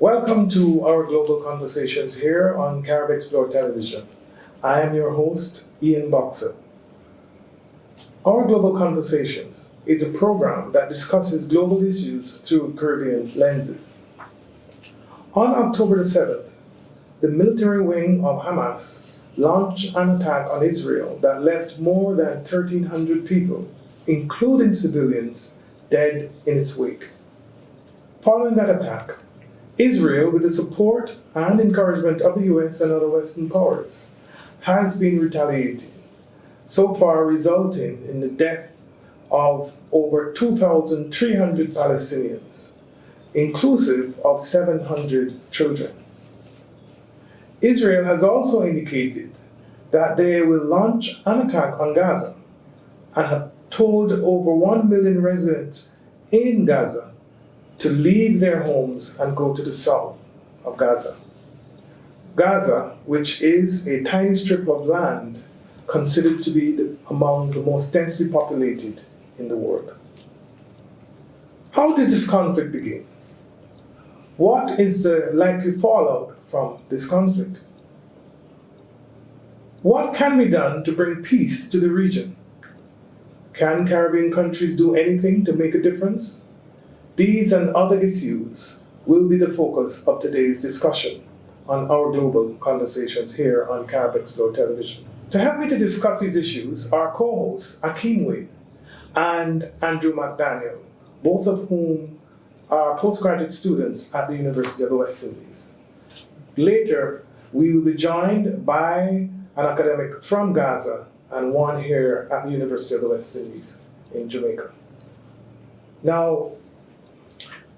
Welcome to our global conversations here on Carib Explore Television. I am your host, Ian Boxer. Our Global Conversations is a program that discusses global issues through Caribbean lenses. On October the 7th, the military wing of Hamas launched an attack on Israel that left more than 1,300 people, including civilians, dead in its wake. Following that attack, Israel, with the support and encouragement of the US and other Western powers, has been retaliating, so far resulting in the death of over 2,300 Palestinians, inclusive of 700 children. Israel has also indicated that they will launch an attack on Gaza and have told over 1 million residents in Gaza to leave their homes and go to the south of Gaza. Gaza, which is a tiny strip of land considered to be among the most densely populated in the world. How did this conflict begin? What is the likely fallout from this conflict? What can be done to bring peace to the region? Can Caribbean countries do anything to make a difference? These and other issues will be the focus of today's discussion on our global conversations here on Carib Explore Television. To help me to discuss these issues are co-hosts Akeem Wade and Andrew McDaniel, both of whom are postgraduate students at the University of the West Indies. Later, we will be joined by an academic from Gaza and one here at the University of the West Indies in Jamaica. Now,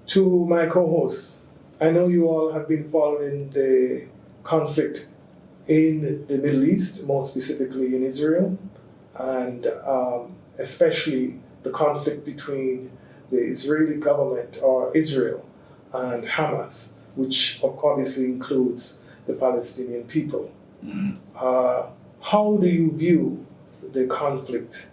to my co-hosts, I know you all have been following the conflict in the Middle East, more specifically in Israel, and especially the conflict between the Israeli government, or Israel, and Hamas, which obviously includes the Palestinian people. How do you view the conflict,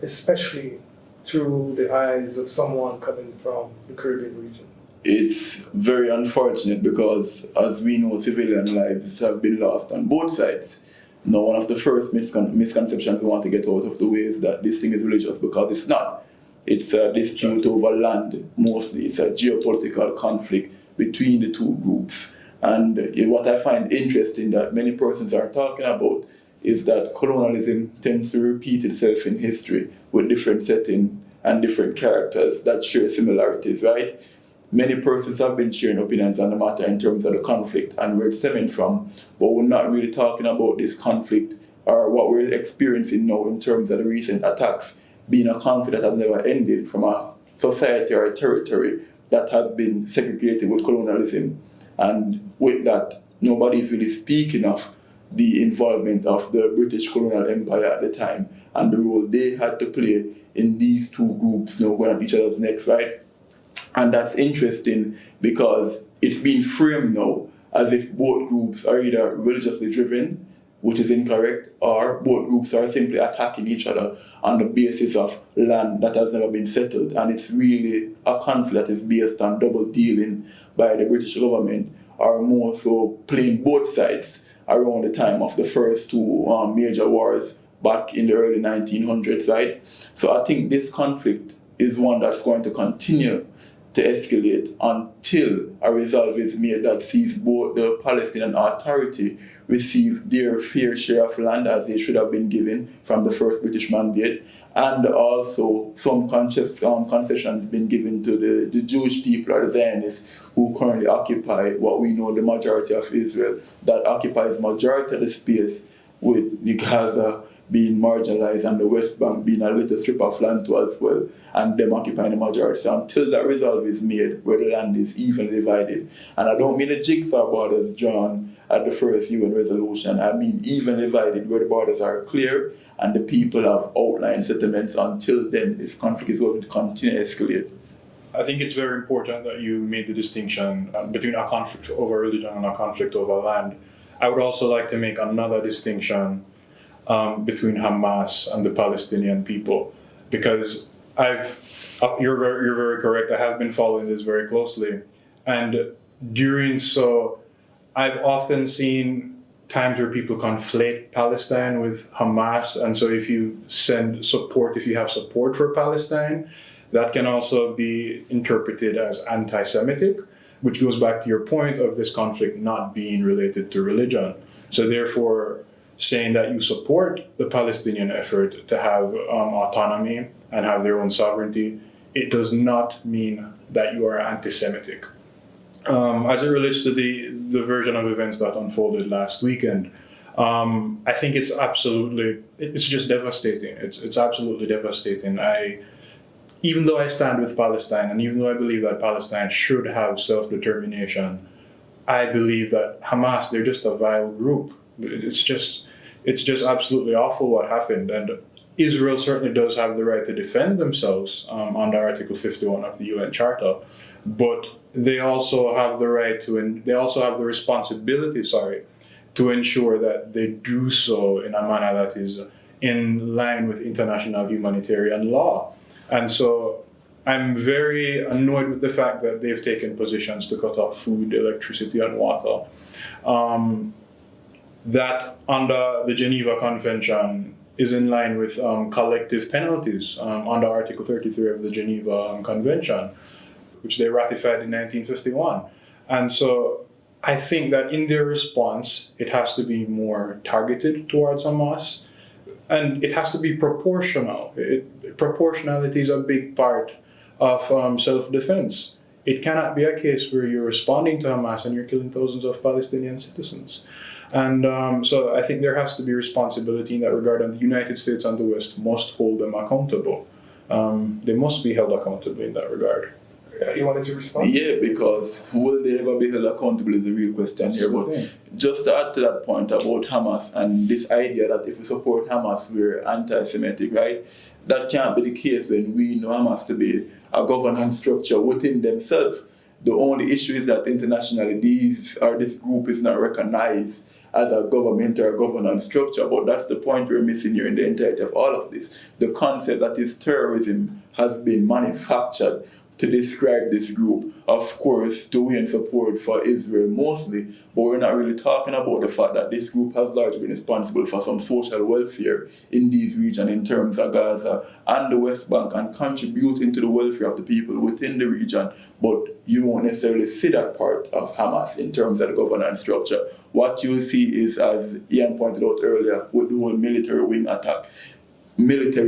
especially through the eyes of someone coming from the Caribbean region? It's very unfortunate because, as we know, civilian lives have been lost on both sides. Now, one of the first misconceptions we want to get out of the way is that this thing is religious, because it's not. It's a dispute over land, mostly. It's a geopolitical conflict between the two groups. And what I find interesting that many persons are talking about is that colonialism tends to repeat itself in history with different settings and different characters that share similarities, right? Many persons have been sharing opinions on the matter in terms of the conflict and where it's stemming from, but we're not really talking about this conflict or what we're experiencing now in terms of the recent attacks being a conflict that has never ended from a society or a territory that has been segregated with colonialism. And with that, nobody is really speaking of the involvement of the British colonial empire at the time and the role they had to play in these two groups, going at each other's necks, right? And that's interesting because it's been framed now as if both groups are either religiously driven, which is incorrect, or both groups are simply attacking each other on the basis of land that has never been settled. And it's really a conflict that is based on double dealing by the British government, or more so playing both sides around the time of the first two major wars back in the early 1900s, right? So I think this conflict is one that's going to continue to escalate until a resolve is made that sees both the Palestinian Authority receive their fair share of land as they should have been given from the first British mandate, and also some concessions been given to the Jewish people or the Zionists who currently occupy what we know the majority of Israel, that occupies majority of the space, with the Gaza being marginalized and the West Bank being a little strip of land too as well, and them occupying the majority. So until that resolve is made where the land is evenly divided, and I don't mean the jigsaw borders drawn at the first UN resolution, I mean evenly divided where the borders are clear and the people have outlined settlements, until then this conflict is going to continue to escalate. I think it's very important that you made the distinction between a conflict over religion and a conflict over land. I would also like to make another distinction between Hamas and the Palestinian people, because you're very correct. I have been following this very closely, and doing so, I've often seen times where people conflate Palestine with Hamas, and so if you have support for Palestine, that can also be interpreted as anti-Semitic, which goes back to your point of this conflict not being related to religion. So therefore, saying that you support the Palestinian effort to have autonomy and have their own sovereignty, it does not mean that you are anti-Semitic. As it relates to the version of events that unfolded last weekend, I think it's just devastating. It's absolutely devastating. Even though I stand with Palestine, and even though I believe that Palestine should have self-determination, I believe that Hamas, they're just a vile group. It's just absolutely awful what happened. And Israel certainly does have the right to defend themselves under Article 51 of the UN Charter, but they also have the responsibility, to ensure that they do so in a manner that is in line with international humanitarian law. And so I'm very annoyed with the fact that they've taken positions to cut off food, electricity, and water. That under the Geneva Convention is in line with collective penalties under Article 33 of the Geneva Convention, which they ratified in 1951. And so I think that in their response, it has to be more targeted towards Hamas, and it has to be proportional. Proportionality is a big part of self-defense. It cannot be a case where you're responding to Hamas and you're killing thousands of Palestinian citizens. And so I think there has to be responsibility in that regard, and the United States and the West must hold them accountable. They must be held accountable in that regard. You wanted to respond? Yeah, because will they ever be held accountable is the real question here. But just to add to that point about Hamas and this idea that if we support Hamas, we're anti-Semitic, right? That can't be the case when we know Hamas to be a governance structure within themselves. The only issue is that internationally this group is not recognized as a government or a governance structure, but that's the point we're missing here in the entirety of all of this. The concept that is terrorism has been manufactured to describe this group, of course, to win support for Israel mostly, but we're not really talking about the fact that this group has largely been responsible for some social welfare in these regions in terms of Gaza and the West Bank, and contributing to the welfare of the people within the region, but you won't necessarily see that part of Hamas in terms of the governance structure. What you see is, as Ian pointed out earlier, with the whole military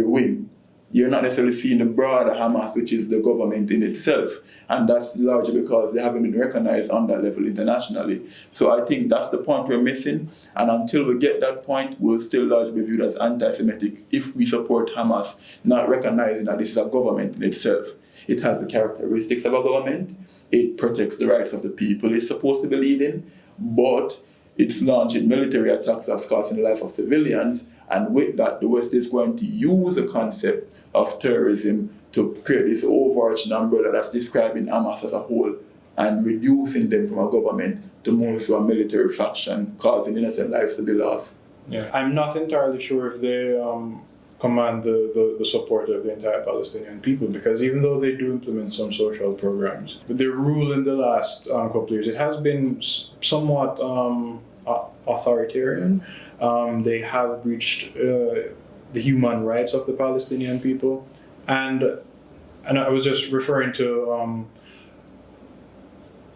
wing, you're not necessarily seeing the broader Hamas, which is the government in itself. And that's largely because they haven't been recognized on that level internationally. So I think that's the point we're missing. And until we get that point, we'll still largely be viewed as anti-Semitic if we support Hamas, not recognizing that this is a government in itself. It has the characteristics of a government. It protects the rights of the people it's supposed to be leading, but it's launching military attacks that's costing the life of civilians. And with that, the West is going to use the concept of terrorism to create this overarching umbrella that's describing Hamas as a whole and reducing them from a government to more so a military faction, causing innocent lives to be lost. Yeah, I'm not entirely sure if they command the support of the entire Palestinian people, because even though they do implement some social programs, but their rule in the last couple of years, it has been somewhat authoritarian. They have breached the human rights of the Palestinian people, and I was just referring to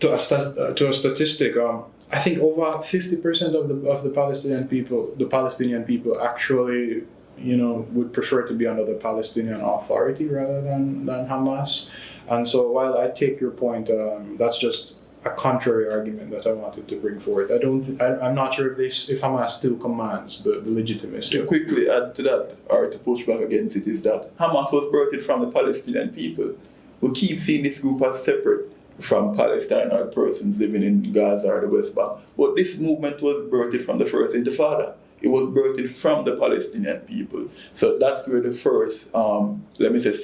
a statistic. I think over 50% of the Palestinian people actually, would prefer to be under the Palestinian Authority rather than Hamas. And so, while I take your point, that's just a contrary argument that I wanted to bring forth. I'm not sure if Hamas still commands the legitimacy. To quickly add to that, or to push back against it, is that Hamas was birthed from the Palestinian people. We keep seeing this group as separate from Palestine or persons living in Gaza or the West Bank. But this movement was birthed from the first Intifada. It was birthed from the Palestinian people. So that's where the first,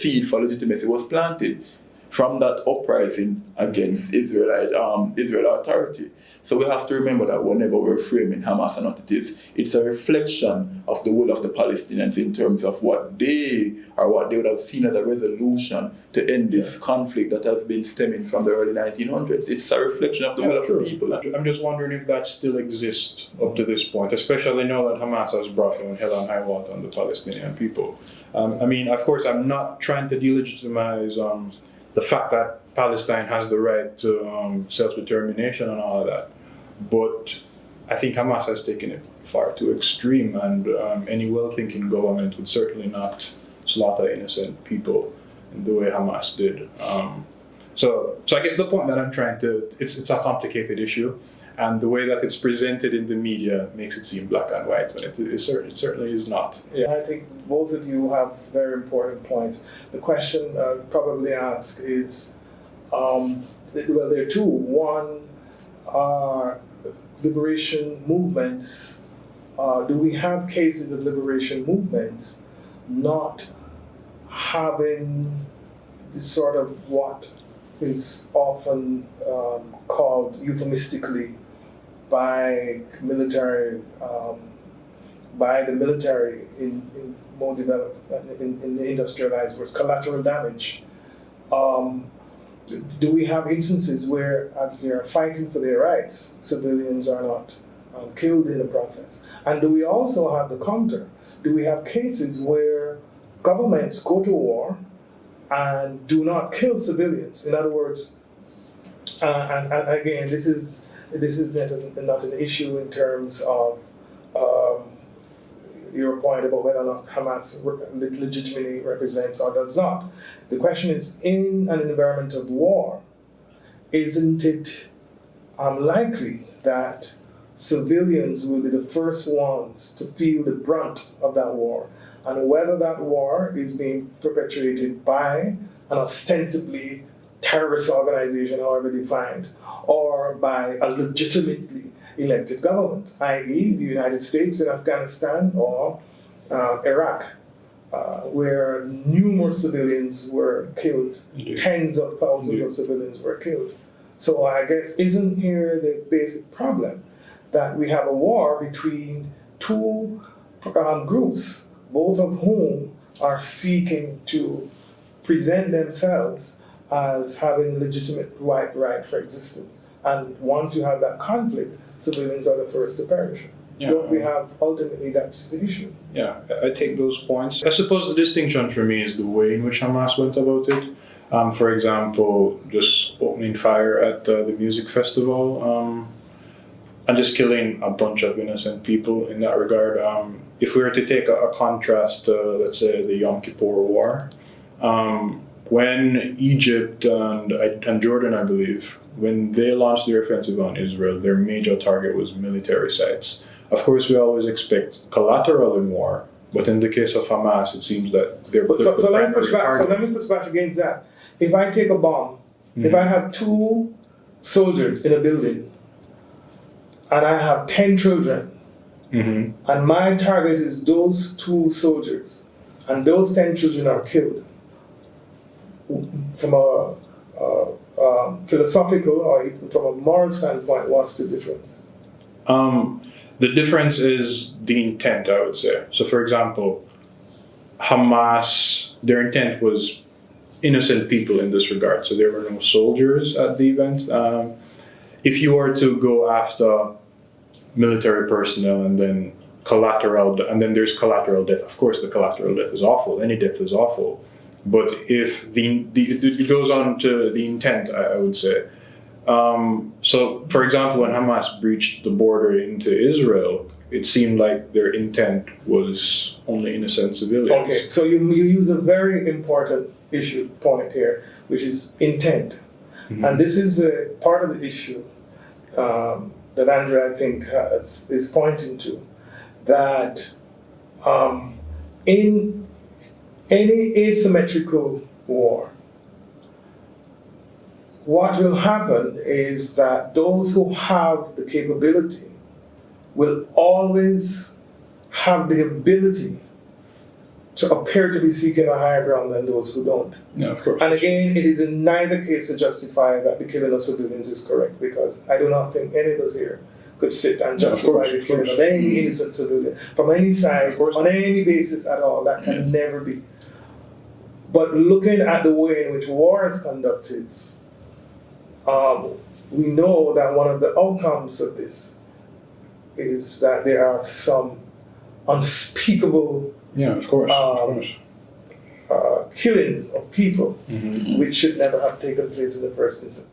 seed for legitimacy was planted. from that uprising against Israel authority. So we have to remember that whenever we're framing Hamas and what it is, it's a reflection of the will of the Palestinians in terms of what they would have seen as a resolution to end this conflict that has been stemming from the early 1900s. It's a reflection of the will of the people. I'm just wondering if that still exists up to this point, especially now that Hamas has brought down hell and high water on the Palestinian people. I mean, of course, I'm not trying to delegitimize the fact that Palestine has the right to self-determination and all of that. But I think Hamas has taken it far too extreme, and any well-thinking government would certainly not slaughter innocent people in the way Hamas did. So I guess the point that I'm trying to, it's a complicated issue, and the way that it's presented in the media makes it seem black and white, when it certainly is not. Yeah, I think both of you have very important points. The question probably asked is, well, there are two. One, are liberation movements, do we have cases of liberation movements not having the sort of what is often called euphemistically by the military in more developed, in the industrialized world, collateral damage. Do we have instances where, as they are fighting for their rights, civilians are not killed in the process? And do we also have the counter? Do we have cases where governments go to war and do not kill civilians? In other words, and again, this is not an issue in terms of your point about whether or not Hamas legitimately represents or does not. The question is, in an environment of war, isn't it likely that civilians will be the first ones to feel the brunt of that war? And whether that war is being perpetuated by an ostensibly terrorist organization, however defined, or by a legitimately elected government, i.e. the United States in Afghanistan or Iraq, where numerous civilians were killed, tens of thousands of civilians were killed. So I guess, isn't here the basic problem that we have a war between two groups, both of whom are seeking to present themselves as having legitimate right for existence. And once you have that conflict, civilians are the first to perish. Yeah. Don't we have, ultimately, that's the issue? Yeah, I take those points. I suppose the distinction for me is the way in which Hamas went about it. For example, just opening fire at the music festival and just killing a bunch of innocent people in that regard. If we were to take a contrast to, let's say, the Yom Kippur War, when Egypt and Jordan, I believe, when they launched their offensive on Israel, their major target was military sites. Of course, we always expect collateral in war, but in the case of Hamas, it seems that they're so let me push back against that. If I take a bomb, if I have 2 soldiers in a building, and I have 10 children, and my target is those 2 soldiers, and those 10 children are killed, from a philosophical or even from a moral standpoint, what's the difference? The difference is the intent, I would say. So, for example, Hamas, their intent was innocent people in this regard. So there were no soldiers at the event. If you were to go after military personnel and then there's collateral death. Of course, the collateral death is awful. Any death is awful. But if it goes on to the intent, I would say. So, for example, when Hamas breached the border into Israel, it seemed like their intent was only innocent civilians. Okay, so you use a very important point here, which is intent. And this is a part of the issue that Andrea, I think, is pointing to, that in any asymmetrical war, what will happen is that those who have the capability will always have the ability to appear to be seeking a higher ground than those who don't. Yeah, of course. And again, it is in neither case to justify that the killing of civilians is correct, because I do not think any of us here could sit and justify the killing of any innocent civilian from any side, on any basis at all. That can never be. But looking at the way in which war is conducted, we know that one of the outcomes of this is that there are some unspeakable killings of people, which should never have taken place in the first instance.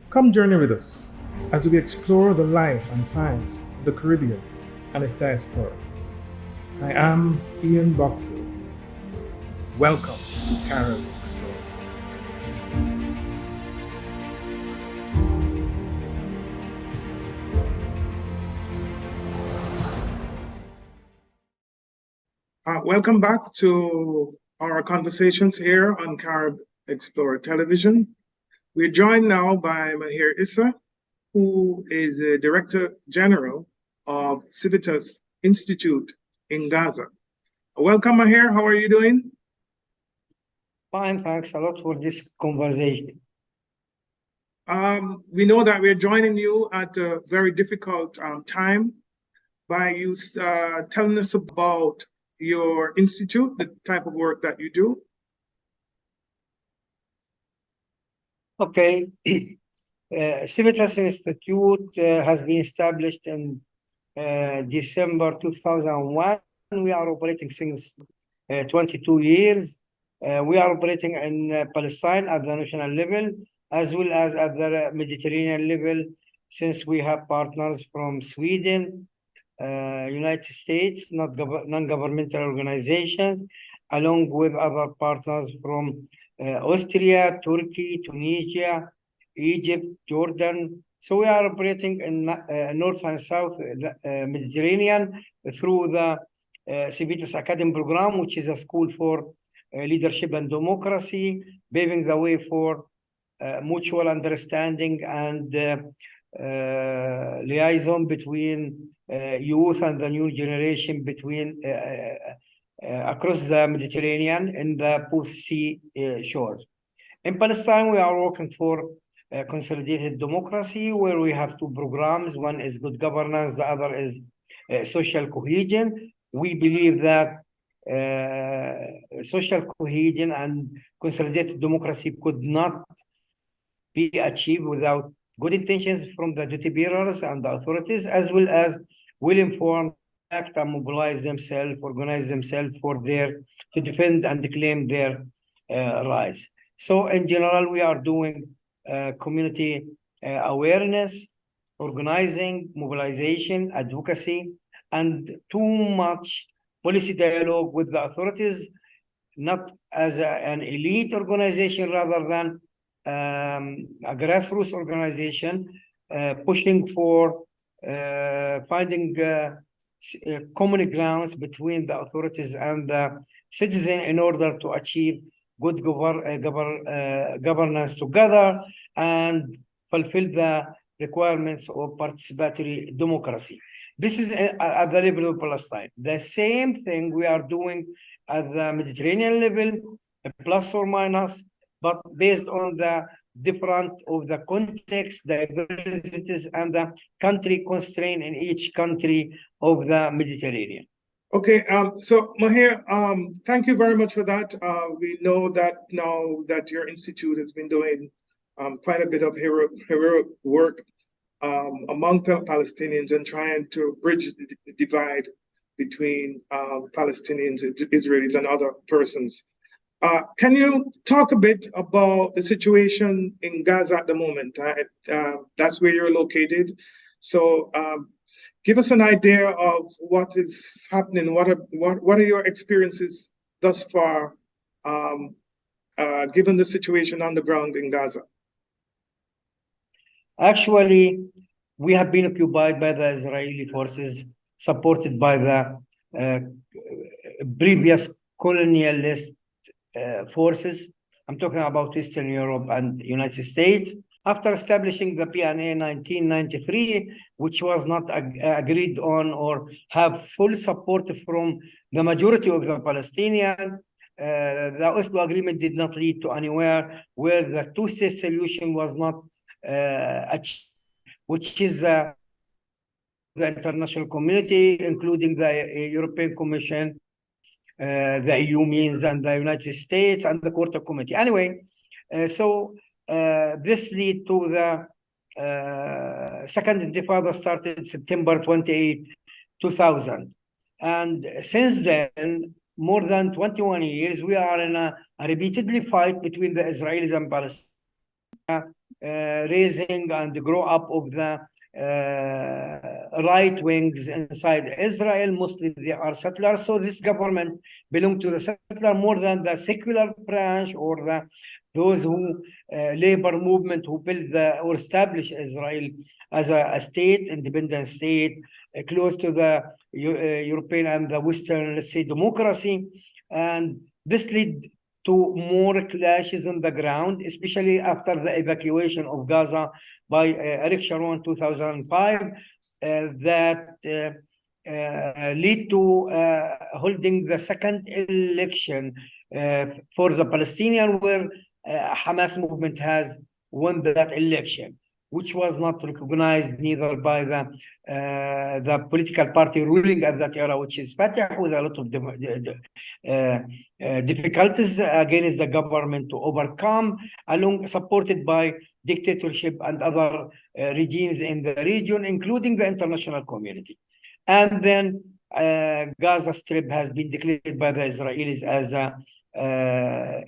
Come journey with us as we explore the life and science of the Caribbean and its diaspora. I am Ian Boxall. Welcome to Carib Explore. Welcome back to our conversations here on Carib Explorer Television. We're joined now by Mahir Issa, who is the Director General of Civitas Institute in Gaza. Welcome, Mahir. How are you doing? Fine, thanks a lot for this conversation. We know that we're joining you at a very difficult time by you telling us about your institute, the type of work that you do. Okay, Civitas Institute has been established in December 2001. We are operating since 22 years. We are operating in Palestine at the national level, as well as at the Mediterranean level, since we have partners from Sweden, United States, non-governmental organizations, along with other partners from Austria, Turkey, Tunisia, Egypt, Jordan. So we are operating in North and South Mediterranean through the Civitas Academy program, which is a school for leadership and democracy, paving the way for mutual understanding and liaison between youth and the new generation between across the Mediterranean and the both sea shores. In Palestine, we are working for consolidated democracy, where we have two programs. One is good governance, the other is social cohesion. We believe that social cohesion and consolidated democracy could not be achieved without good intentions from the duty bearers and the authorities, as well as well-informed act and mobilize themselves, organize themselves to defend and claim their rights. So in general, we are doing community awareness, organizing, mobilization, advocacy, and too much policy dialogue with the authorities, not as an elite organization, rather than a grassroots organization, pushing for finding common grounds between the authorities and the citizen in order to achieve good governance together and fulfill the requirements of participatory democracy. This is at the level of Palestine. The same thing we are doing at the Mediterranean level, plus or minus, but based on the different of the context, diversities, and the country constraint in each country of the Mediterranean. Okay, so Mahir, thank you very much for that. We know that now that your institute has been doing quite a bit of heroic work among Palestinians and trying to bridge the divide between Palestinians, Israelis, and other persons. Can you talk a bit about the situation in Gaza at the moment? That's where you're located. So give us an idea of what is happening. What are your experiences thus far, given the situation on the ground in Gaza? Actually, we have been occupied by the Israeli forces, supported by the previous colonialist forces. I'm talking about Eastern Europe and United States. After establishing the PNA in 1993, which was not agreed on or have full support from the majority of the Palestinians, the Oslo Agreement did not lead to anywhere, where the two-state solution was not achieved, which is the international community, including the European Commission, the EU means, and the United States, and the Quarter Committee. Anyway, so this led to the Second Intifada started September 28, 2000. And since then, more than 21 years, we are in a repeatedly fight between the Israelis and Palestinians, raising and grow up of the right wings inside Israel. Mostly they are settlers. So this government belongs to the settler more than the secular branch or those who labor movement who build or establish Israel as a state, independent state, close to the European and the Western, let's say, democracy. And this led to more clashes on the ground, especially after the evacuation of Gaza by Ariel Sharon in 2005, that lead to holding the second election for the Palestinian, where Hamas movement has won that election, which was not recognized neither by the political party ruling at that era, which is Fatah, with a lot of difficulties against the government to overcome, supported by dictatorship and other regimes in the region, including the international community. And then Gaza Strip has been declared by the Israelis as an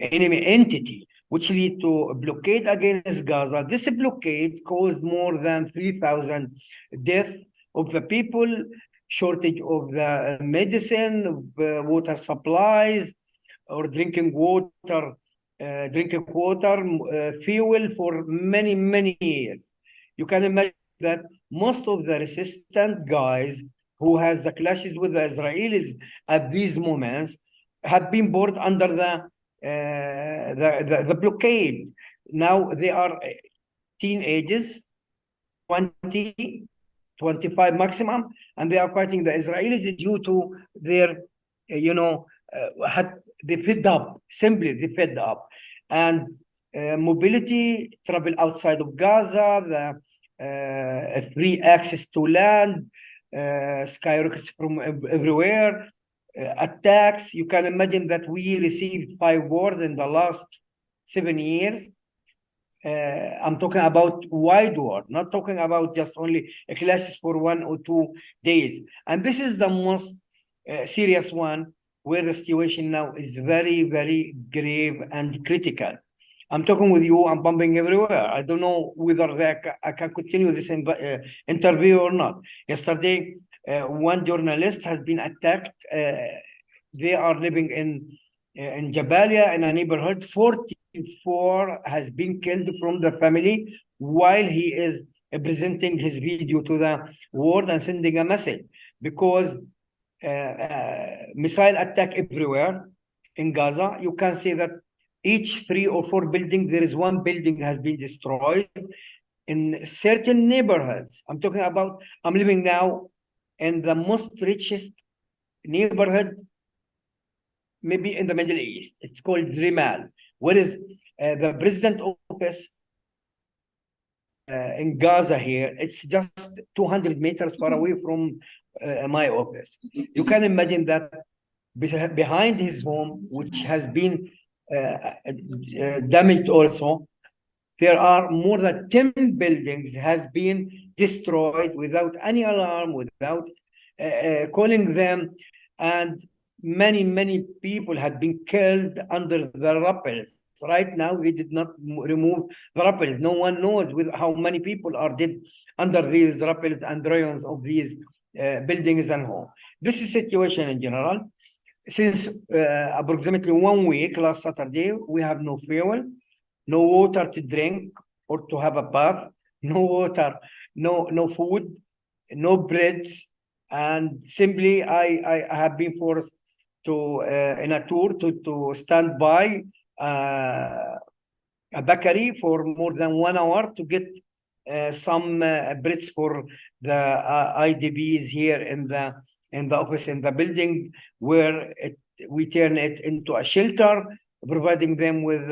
enemy entity, which lead to a blockade against Gaza. This blockade caused more than 3,000 deaths of the people, shortage of the medicine, water supplies, or drinking water, fuel for many, many years. You can imagine that most of the resistant guys who has the clashes with the Israelis at these moments have been brought under the blockade. Now they are teenagers, 20, 25 maximum, and they are fighting the Israelis due to their, they fed up, simply they fed up. And mobility, travel outside of Gaza, the free access to land, skyrockets from everywhere, attacks. You can imagine that we received 5 wars in the last 7 years. I'm talking about wide war, not talking about just only a clashes for 1 or 2 days. And this is the most serious one, where the situation now is very, very grave and critical. I'm talking with you, I'm bumping everywhere. I don't know whether I can continue this interview or not. Yesterday, one journalist has been attacked. They are living in Jabalia, in a neighborhood. 44 has been killed from the family while he is presenting his video to the world and sending a message, because missile attack everywhere in Gaza. You can see that each 3 or 4 buildings, there is one building has been destroyed in certain neighborhoods. I'm talking about, I'm living now in the most richest neighborhood, maybe in the Middle East. It's called Rimal. Where is the president office in Gaza here? It's just 200 meters far away from my office. You can imagine that behind his home, which has been damaged also, there are more than 10 buildings has been destroyed without any alarm, without calling them, and many people had been killed under the rappels. Right now, we did not remove the rappels. No one knows how many people are dead under these rappels and ruins of these buildings and homes. This is situation in general. Since approximately 1 week, last Saturday, we have no fuel, no water to drink or to have a bath, no water, no food, no breads, and simply I have been forced to in a tour to stand by a bakery for more than 1 hour to get some breads for the IDBs here in the office in the building, where we turn it into a shelter, providing them with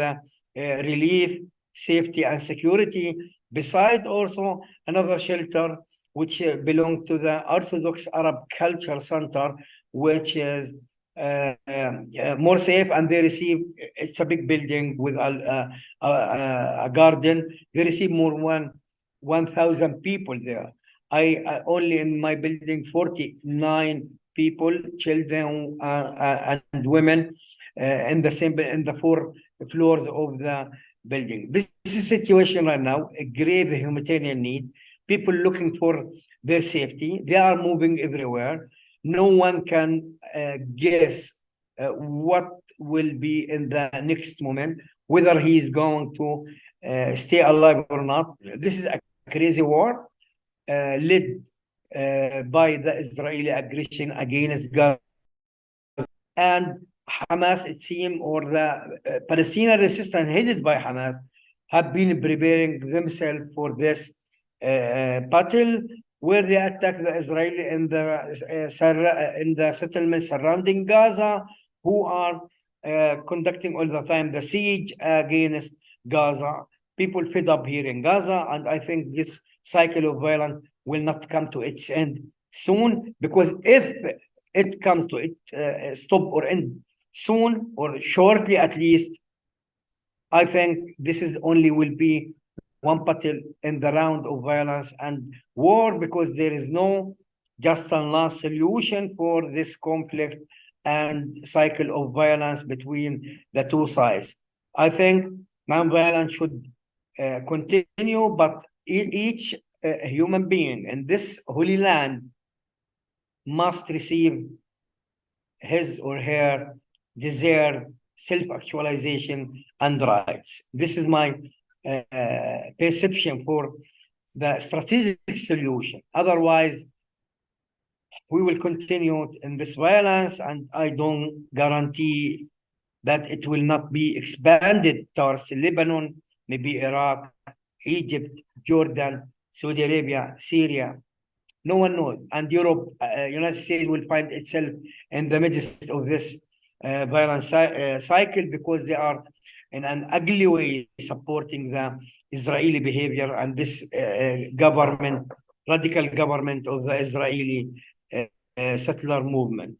relief, safety, and security. Beside also another shelter which belong to the Orthodox Arab Culture Center, which is more safe, and they receive, it's a big building with a garden. They receive more than 1,000 people there. I only in my building 49 people, children and women, in the 4 floors of the building. This is a situation right now, a grave humanitarian need. People looking for their safety. They are moving everywhere. No one can guess what will be in the next moment, whether he is going to stay alive or not. This is a crazy war led by the Israeli aggression against Gaza. And Hamas, it seems, or the Palestinian resistance headed by Hamas, have been preparing themselves for this battle, where they attack the Israeli in the settlements surrounding Gaza, who are conducting all the time the siege against Gaza. People fed up here in Gaza, and I think this cycle of violence will not come to its end soon, because if it comes to it stop or end soon or shortly at least, I think this is only will be one battle in the round of violence and war, because there is no just and last solution for this conflict and cycle of violence between the two sides. I think non-violence should continue, but each human being in this holy land must receive his or her deserved self-actualization and rights. This is my perception for the strategic solution. Otherwise, we will continue in this violence, and I don't guarantee that it will not be expanded towards Lebanon, maybe Iraq, Egypt, Jordan, Saudi Arabia, Syria. No one knows. And Europe, United States will find itself in the midst of this violent cycle, because they are in an ugly way supporting the Israeli behavior and this government, radical government of the Israeli settler movement.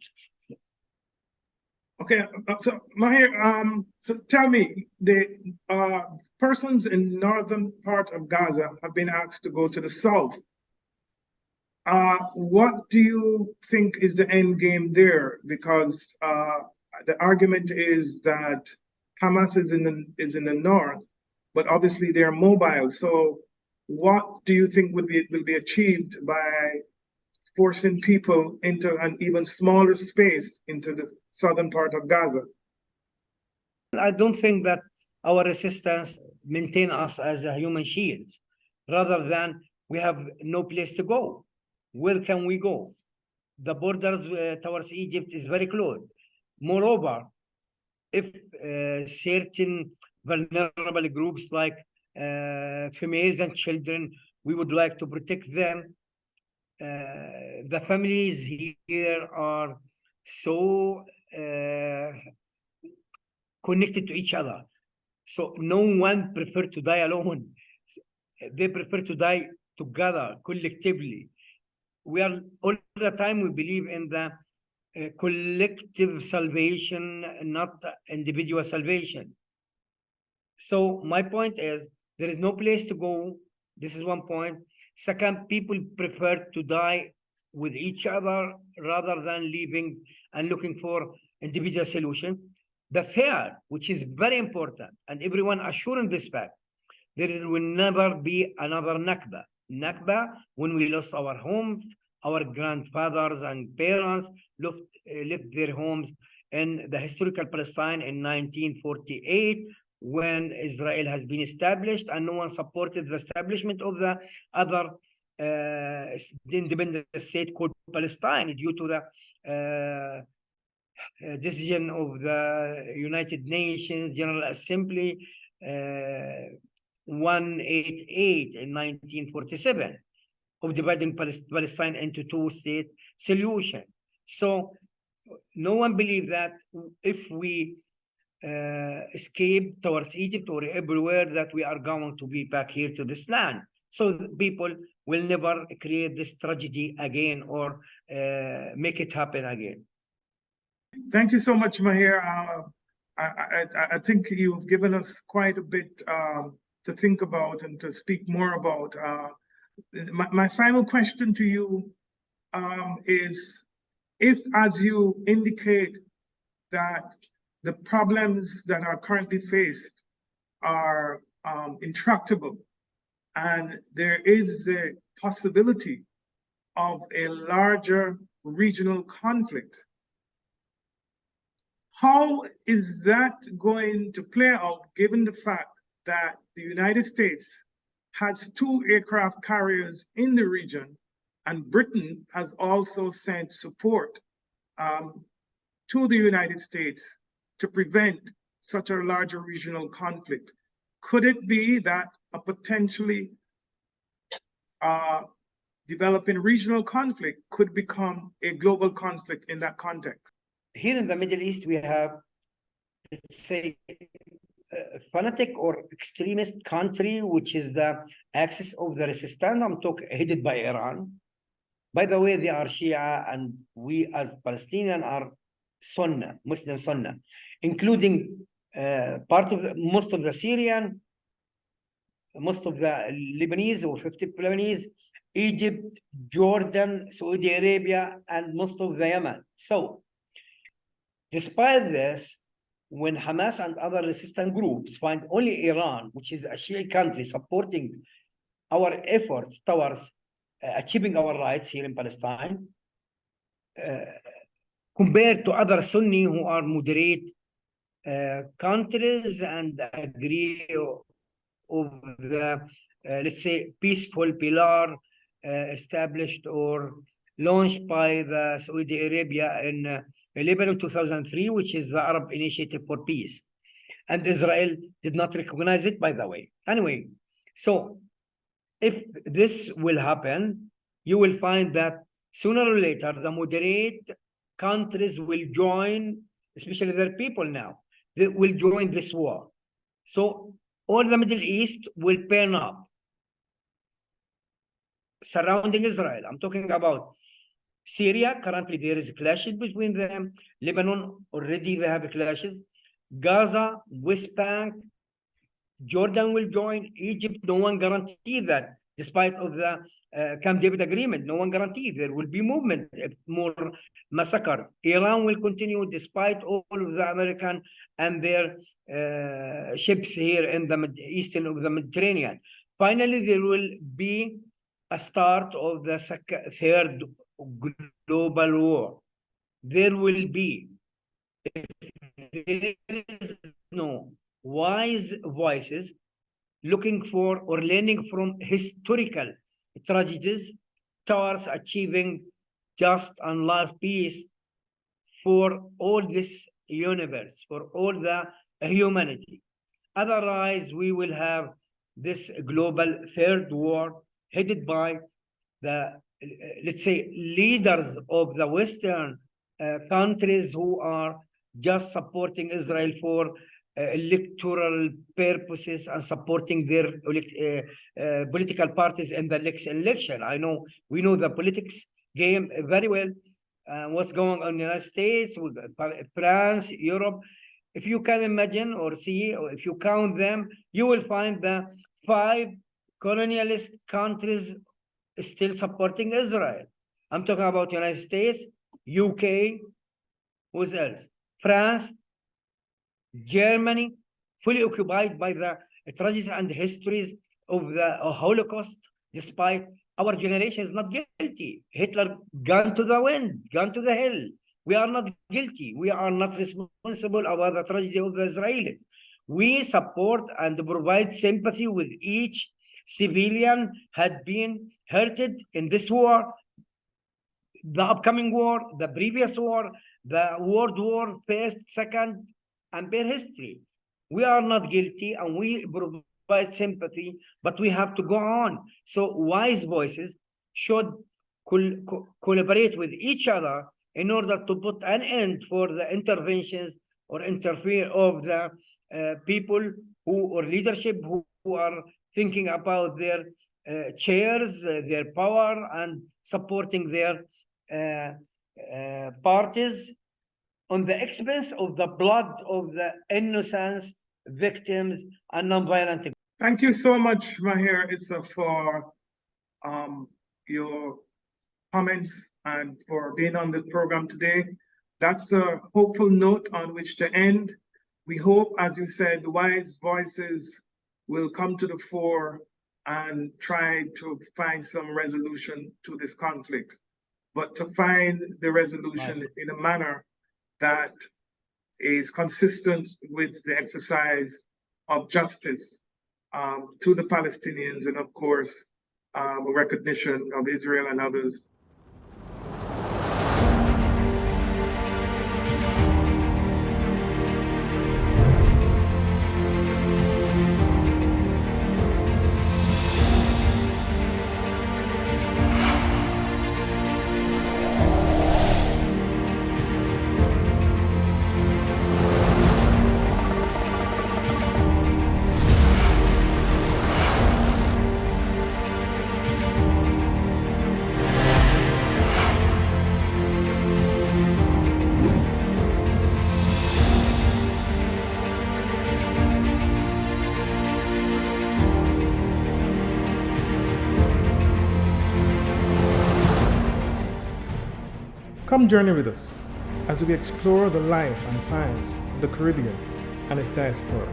Okay, so Mahir, so tell me, the persons in northern part of Gaza have been asked to go to the south. What do you think is the end game there? Because the argument is that Hamas is in the north, but obviously they are mobile. So, what do you think will be achieved by forcing people into an even smaller space into the southern part of Gaza? I don't think that our resistance maintain us as a human shields, rather than we have no place to go. Where can we go? The borders towards Egypt is very close. Moreover, if certain vulnerable groups like females and children, we would like to protect them. The families here are so connected to each other. So no one prefer to die alone. They prefer to die together, collectively. We are all the time, we believe in the collective salvation, not individual salvation. So my point is, there is no place to go. This is one point. Second, people prefer to die with each other rather than leaving and looking for individual solution. The third, which is very important, and everyone assuring this fact, there will never be another Nakba. Nakba, when we lost our homes, our grandfathers and parents left their homes in the historical Palestine in 1948, when Israel has been established, and no one supported the establishment of the other independent state called Palestine due to the decision of the United Nations General Assembly 188 in 1947 of dividing Palestine into two-state solution. So no one believed that if we escape towards Egypt or everywhere, that we are going to be back here to this land. So people will never create this tragedy again or make it happen again. Thank you so much, Maher. I think you've given us quite a bit to think about and to speak more about. My final question to you is, if, as you indicate, that the problems that are currently faced are intractable, and there is the possibility of a larger regional conflict, how is that going to play out, given the fact that the United States has 2 aircraft carriers in the region, and Britain has also sent support to the United States to prevent such a larger regional conflict? Could it be that a potentially developing regional conflict could become a global conflict in that context? Here in the Middle East, we have, let's say, a fanatic or extremist country, which is the axis of the resistance. I'm talking headed by Iran. By the way, they are Shia, and we as Palestinians are Sunnah, Muslim Sunnah, including most of the Syrian, most of the Lebanese, or 50 Lebanese, Egypt, Jordan, Saudi Arabia, and most of the Yemen. So, despite this, when Hamas and other resistant groups find only Iran, which is a Shia country, supporting our efforts towards achieving our rights here in Palestine, compared to other Sunni who are moderate countries and agree of the, let's say, peaceful pillar established or launched by the Saudi Arabia in Lebanon 2003, which is the Arab Initiative for Peace. And Israel did not recognize it, by the way. Anyway, so if this will happen, you will find that sooner or later, the moderate countries will join, especially their people now, they will join this war. So all the Middle East will burn up surrounding Israel. I'm talking about Syria. Currently, there is clashes between them. Lebanon, already they have clashes. Gaza, West Bank, Jordan will join. Egypt, no one guaranteed that. Despite of the Camp David agreement, no one guaranteed there will be movement, more massacre. Iran will continue despite all of the American and their ships here in the eastern of the Mediterranean. Finally, there will be a start of the third global war. There will be, there is no wise voices looking for or learning from historical tragedies towards achieving just and love peace for all this universe, for all the humanity. Otherwise, we will have this global third war headed by the, let's say, leaders of the Western countries who are just supporting Israel for electoral purposes and supporting their political parties in the next election. We know the politics game very well. What's going on in the United States, with France, Europe. If you can imagine or see, or if you count them, you will find the 5 colonialist countries still supporting Israel. I'm talking about United States, UK, who else? France, Germany, fully occupied by the tragedies and histories of the Holocaust, despite our generation is not guilty. Hitler gone to the wind, gone to the hell. We are not guilty. We are not responsible about the tragedy of the Israelis. We support and provide sympathy with each civilian had been hurted in this war, the upcoming war, the previous war, the World War, first, second, and their history. We are not guilty and we provide sympathy, but we have to go on. So wise voices should collaborate with each other in order to put an end for the interventions or interfere of the people who or leadership who are thinking about their chairs, their power, and supporting their parties on the expense of the blood of the innocent victims and non-violent. Thank you so much, Mahir Issa, for your comments and for being on this program today. That's a hopeful note on which to end. We hope, as you said, wise voices will come to the fore and try to find some resolution to this conflict, but to find the resolution in a manner that is consistent with the exercise of justice to the Palestinians and, of course, recognition of Israel and others. Come journey with us as we explore the life and science of the Caribbean and its diaspora.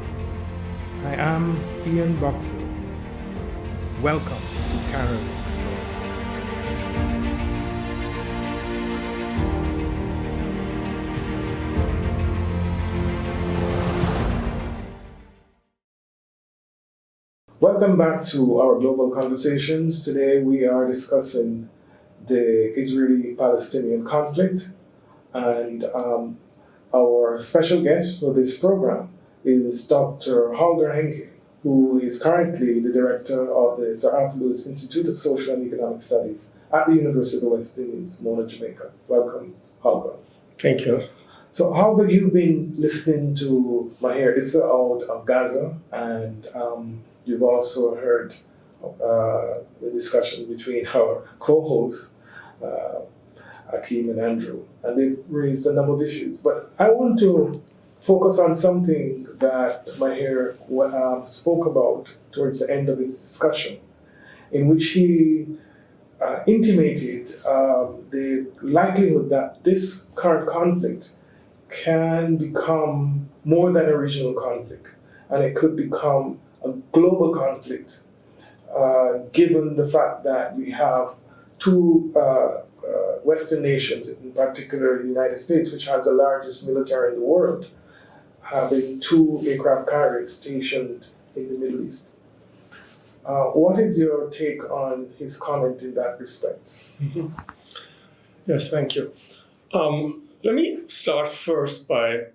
I am Ian Boxall. Welcome to Caribbean Explore. Welcome back to our global conversations. Today we are discussing the Israeli-Palestinian conflict, and our special guest for this program is Dr. Holger Henke, who is currently the director of the Sir Arthur Lewis Institute of Social and Economic Studies at the University of the West Indies, Mona, Jamaica. Welcome, Holger. Thank you. So, Holger, you've been listening to Mahir Issa out of Gaza, and you've also heard the discussion between our co-hosts, Akeem and Andrew, and they've raised a number of issues. But I want to focus on something that Mahir spoke about towards the end of his discussion, in which he intimated the likelihood that this current conflict can become more than a regional conflict, and it could become a global conflict, given the fact that we have two Western nations, in particular the United States, which has the largest military in the world, having two aircraft carriers stationed in the Middle East. What is your take on his comment in that respect? Mm-hmm. Yes, thank you. Let me start first by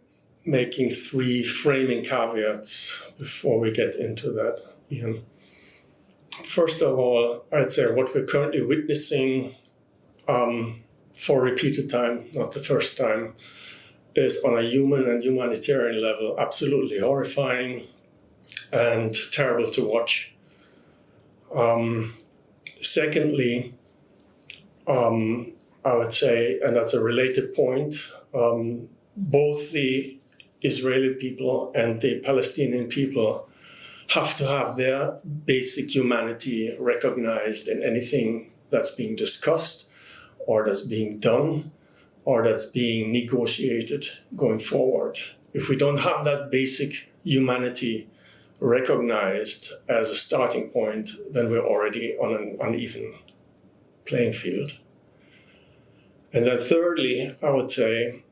making three framing caveats before we get into that, Ian. First of all, I'd say what we're currently witnessing for repeated time, not the first time, is on a human and humanitarian level absolutely horrifying and terrible to watch. Secondly, I would say, and that's a related point, both the Israeli people and the Palestinian people have to have their basic humanity recognized in anything that's being discussed or that's being done or that's being negotiated going forward. If we don't have that basic humanity recognized as a starting point, then we're already on an uneven playing field. And then thirdly, I would say,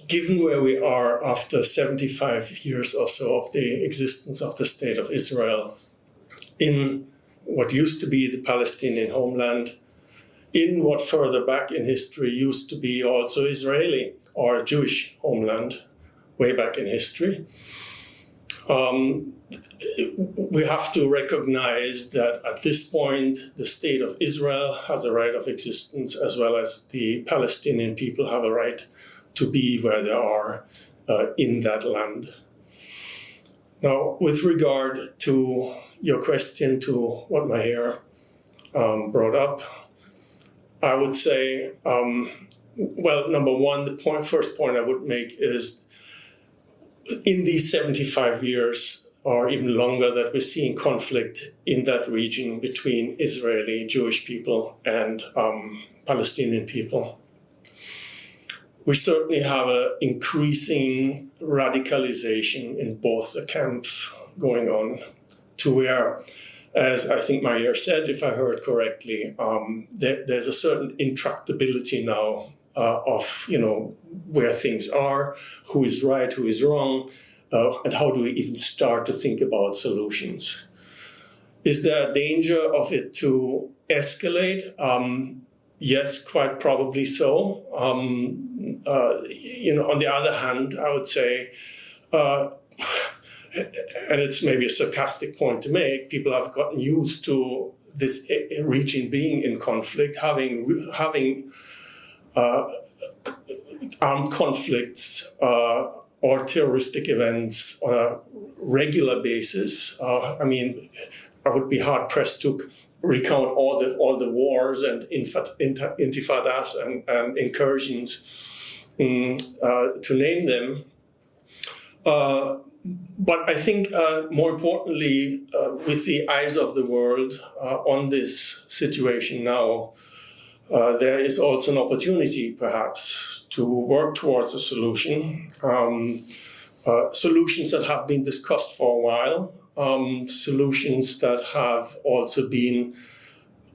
given where we are after 75 years or so of the existence of the State of Israel in what used to be the Palestinian homeland, in what further back in history used to be also Israeli or Jewish homeland, way back in history, we have to recognize that at this point, the State of Israel has a right of existence, as well as the Palestinian people have a right to be where they are in that land. Now, with regard to your question to what Maher brought up, I would say, well, number one, the first point I would make is in these 75 years or even longer that we're seeing conflict in that region between Israeli Jewish people and Palestinian people, we certainly have an increasing radicalization in both the camps going on, to where, as I think Maher said, if I heard correctly, there's a certain intractability now of, where things are, who is right, who is wrong, and how do we even start to think about solutions. Is there a danger of it to escalate? Yes, quite probably so. On the other hand, I would say, and it's maybe a sarcastic point to make, people have gotten used to this region being in conflict, having armed conflicts or terroristic events on a regular basis. I would be hard pressed to recount all the wars and intifadas and incursions, to name them. But I think more importantly, with the eyes of the world on this situation now, there is also an opportunity perhaps to work towards a solution. Solutions that have been discussed for a while, solutions that have also been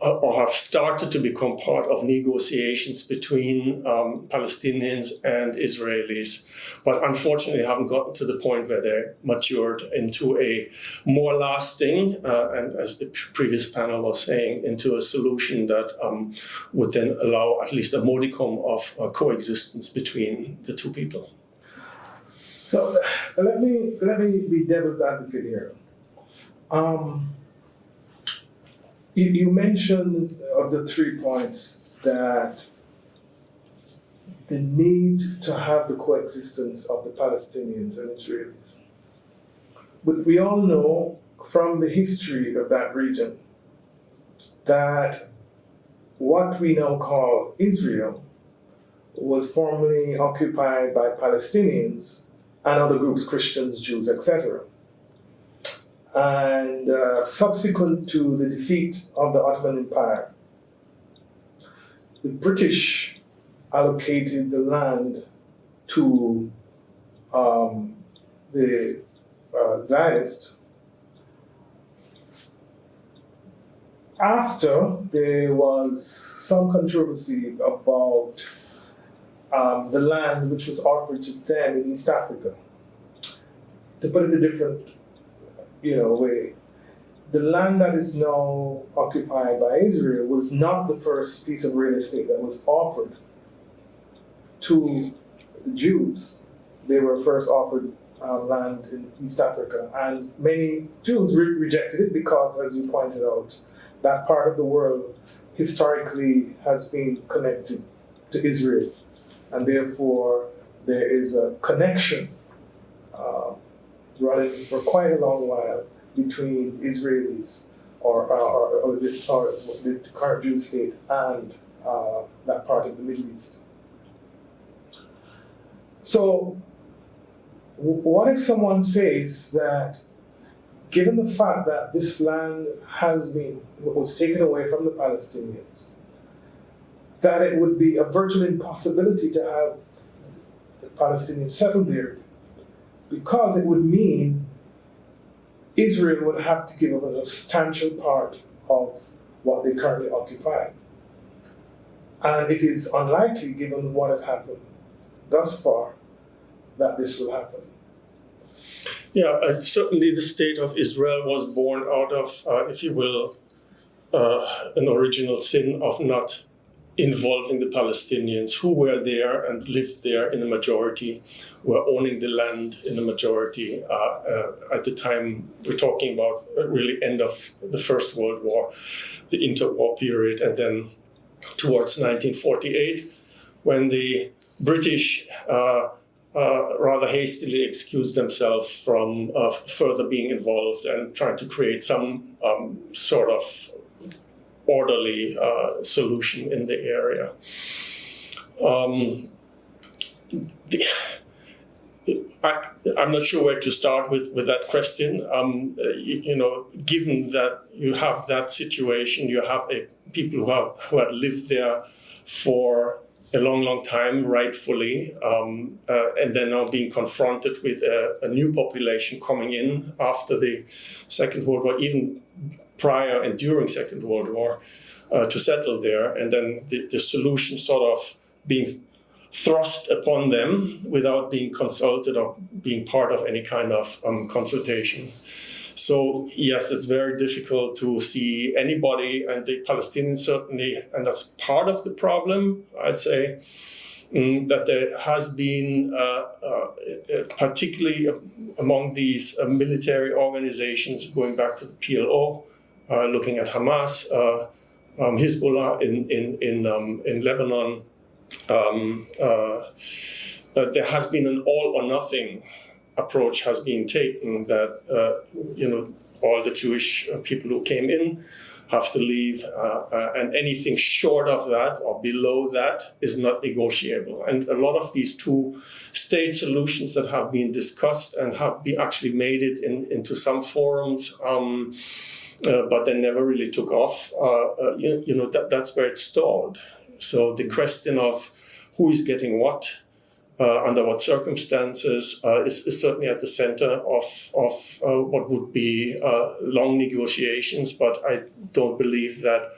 or have started to become part of negotiations between Palestinians and Israelis, but unfortunately haven't gotten to the point where they're matured into a more lasting, and as the previous panel was saying, into a solution that would then allow at least a modicum of coexistence between the two people. So let me be devil's advocate here. You mentioned of the 3 points that the need to have the coexistence of the Palestinians and Israelis. But we all know from the history of that region that what we now call Israel was formerly occupied by Palestinians and other groups, Christians, Jews, etc. And subsequent to the defeat of the Ottoman Empire, the British allocated the land to the Zionists after there was some controversy about the land which was offered to them in East Africa. To put it a different way, the land that is now occupied by Israel was not the first piece of real estate that was offered to the Jews. They were first offered land in East Africa, and many Jews rejected it because, as you pointed out, that part of the world historically has been connected to Israel, and therefore there is a connection running for quite a long while between Israelis or the current Jewish state and that part of the Middle East. So what if someone says that given the fact that this land was taken away from the Palestinians, that it would be a virtual impossibility to have the Palestinians settled there, because it would mean Israel would have to give up a substantial part of what they currently occupy. And it is unlikely, given what has happened thus far, that this will happen. Yeah, certainly the state of Israel was born out of, if you will, an original sin of not involving the Palestinians who were there and lived there in the majority, were owning the land in the majority. At the time, we're talking about really end of the First World War, the interwar period, and then towards 1948, when the British rather hastily excused themselves from further being involved and trying to create some sort of orderly solution in the area. I'm not sure where to start with that question. Given that you have that situation, you have people who had lived there for a long time, rightfully, and then now being confronted with a new population coming in after the Second World War, even prior and during Second World War, to settle there, and then the solution sort of being thrust upon them without being consulted or being part of any kind of consultation. So yes, it's very difficult to see anybody, and the Palestinians certainly, and that's part of the problem, I'd say, that there has been, particularly among these military organizations, going back to the PLO, looking at Hamas, Hezbollah in Lebanon, there has been an all or nothing approach has been taken, that all the Jewish people who came in have to leave, and anything short of that or below that is not negotiable. And a lot of these two-state solutions that have been discussed and have been actually made it into some forums, but they never really took off. That's where it stalled. So the question of who is getting what, under what circumstances, is certainly at the center of what would be long negotiations. But I don't believe that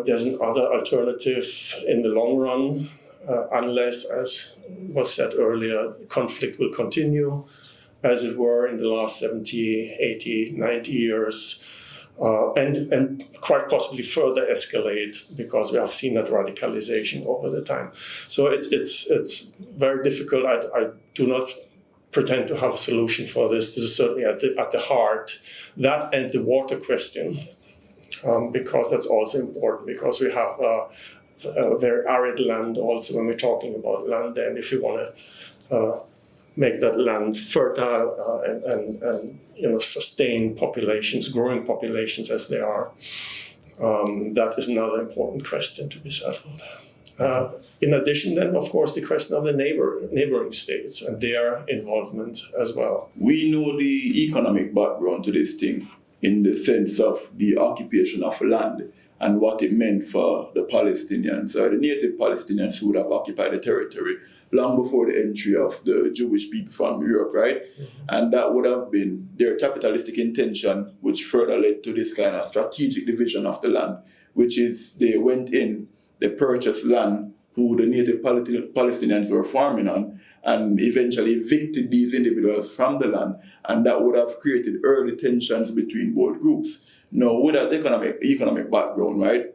there's another alternative in the long run, unless, as was said earlier, conflict will continue, as it were in the last 70, 80, 90 years. And quite possibly further escalate, because we have seen that radicalization over the time. So it's very difficult. I do not pretend to have a solution for this. This is certainly at the heart, that and the water question, because that's also important, because we have a very arid land also when we're talking about land. And if you want to make that land fertile and sustain populations, growing populations as they are, that is another important question to be settled. In addition, then, of course, the question of the neighboring states and their involvement as well. We know the economic background to this thing, in the sense of the occupation of land and what it meant for the Palestinians, or the native Palestinians who would have occupied the territory long before the entry of the Jewish people from Europe, right? Mm-hmm. And that would have been their capitalistic intention, which further led to this kind of strategic division of the land, which is they went in, they purchased land who the native Palestinians were farming on, and eventually evicted these individuals from the land, and that would have created early tensions between both groups. Now, with that economic background, right,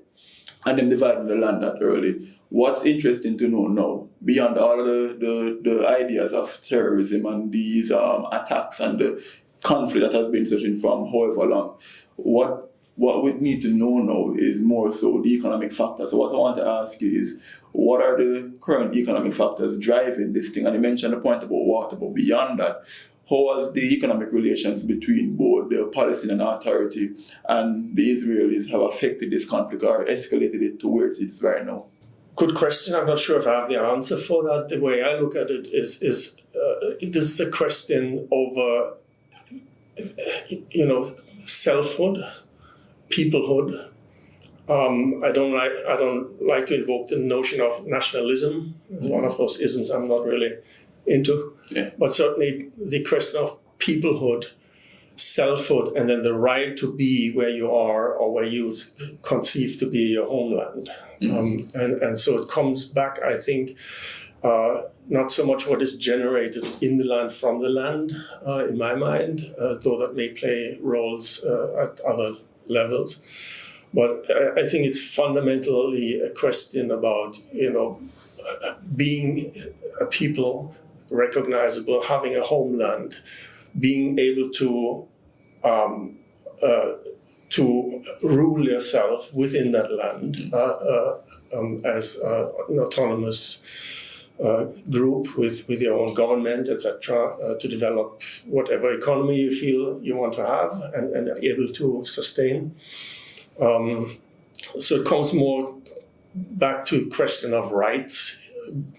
and them dividing the land that early, what's interesting to know now, beyond all the ideas of terrorism and these attacks and the conflict that has been searching from however long, what we need to know now is more so the economic factors. So what I want to ask you is, what are the current economic factors driving this thing? And you mentioned the point about water, but beyond that, how has the economic relations between both the Palestinian Authority and the Israelis have affected this conflict or escalated it to where it is right now? Good question. I'm not sure if I have the answer for that. The way I look at it is this is a question over, selfhood, peoplehood, I don't like to invoke the notion of nationalism. It's one of those isms I'm not really into. Yeah. But certainly the question of peoplehood, selfhood, and then the right to be where you are or where you conceive to be your homeland. And so it comes back, I think, not so much what is generated in the land from the land, in my mind, though that may play roles at other levels. But I think it's fundamentally a question about, being a people, recognizable, having a homeland, being able to rule yourself within that land as an autonomous group with your own government, etc., to develop whatever economy you feel you want to have and able to sustain. So it comes more back to question of rights,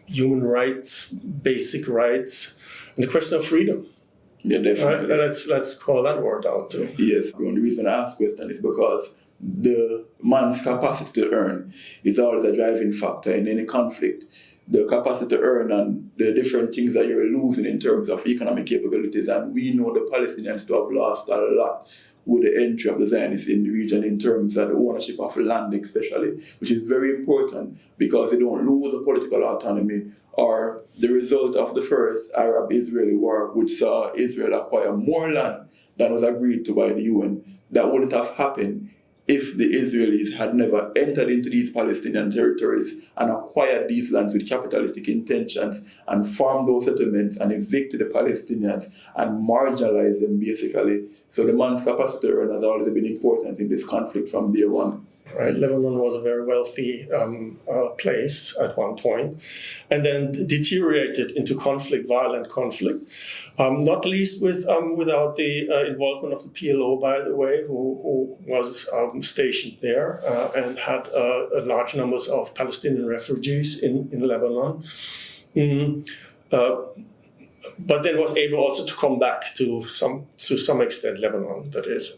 human rights, basic rights, and the question of freedom. Yeah, definitely. Let's call that word out too. Yes, the only reason I ask question is because the man's capacity to earn is always a driving factor in any conflict. The capacity to earn and the different things that you're losing in terms of economic capabilities, and we know the Palestinians to have lost a lot with the entry of the Zionists in the region in terms of the ownership of land especially, which is very important because they don't lose the political autonomy or the result of the first Arab-Israeli war, which saw Israel acquire more land than was agreed to by the UN. That wouldn't have happened if the Israelis had never entered into these Palestinian territories and acquired these lands with capitalistic intentions and farmed those settlements and evicted the Palestinians and marginalized them basically. So the man's capacity to earn has always been important in this conflict from day one. Right, Lebanon was a very wealthy place at one point, and then deteriorated into conflict, violent conflict. Not least without the involvement of the PLO, by the way, who was stationed there and had large numbers of Palestinian refugees in Lebanon. But then was able also to come back to some extent, Lebanon, that is.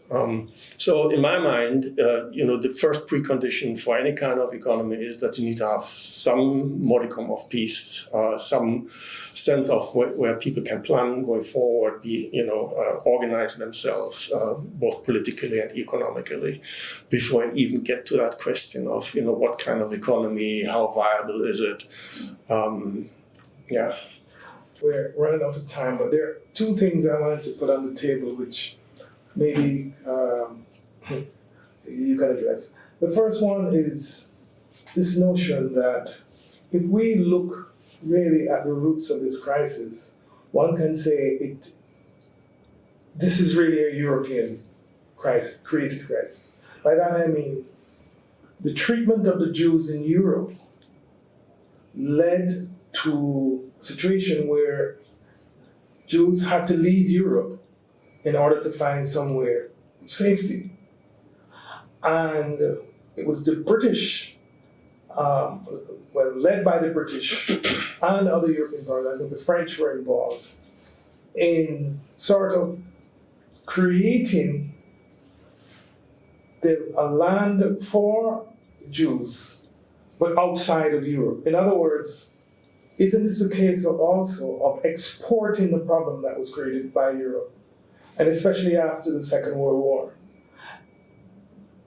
So in my mind, the first precondition for any kind of economy is that you need to have some modicum of peace, some sense of where people can plan going forward, organize themselves, both politically and economically, before I even get to that question of, what kind of economy, how viable is it? Yeah. We're running out of time, but there are two things I wanted to put on the table which maybe you can address. The first one is this notion that if we look really at the roots of this crisis, one can say this is really a European crisis, created crisis. By that I mean the treatment of the Jews in Europe led to a situation where Jews had to leave Europe in order to find somewhere of safety. And it was the British, led by the British and other European powers, I think the French were involved, in sort of creating a land for Jews, but outside of Europe. In other words, isn't this a case of exporting the problem that was created by Europe, and especially after the Second World War?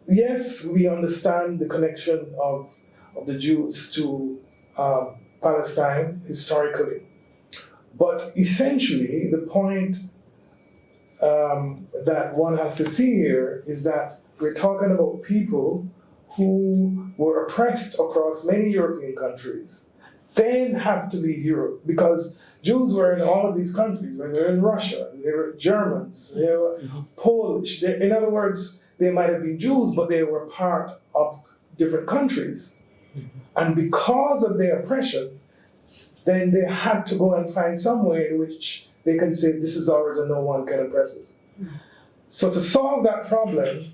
Yes, we understand the connection of the Jews to Palestine historically, but essentially the point that one has to see here is that we're talking about people who were oppressed across many European countries, then have to leave Europe, because Jews were in all of these countries. They were in Russia, they were Germans, they were Polish. In other words, they might have been Jews, but they were part of different countries. And because of their oppression, then they had to go and find somewhere in which they can say, this is ours and no one can oppress us. So to solve that problem,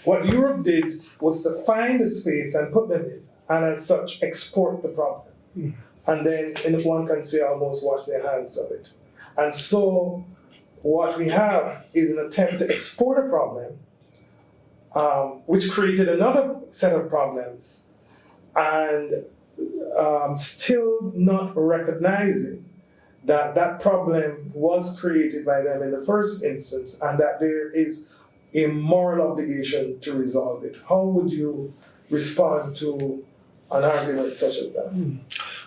what Europe did was to find a space and put them in, and as such, export the problem. And then one can say almost wash their hands of it. And so what we have is an attempt to export a problem which created another set of problems, and still not recognizing that that problem was created by them in the first instance and that there is a moral obligation to resolve it. How would you respond to an argument such as that?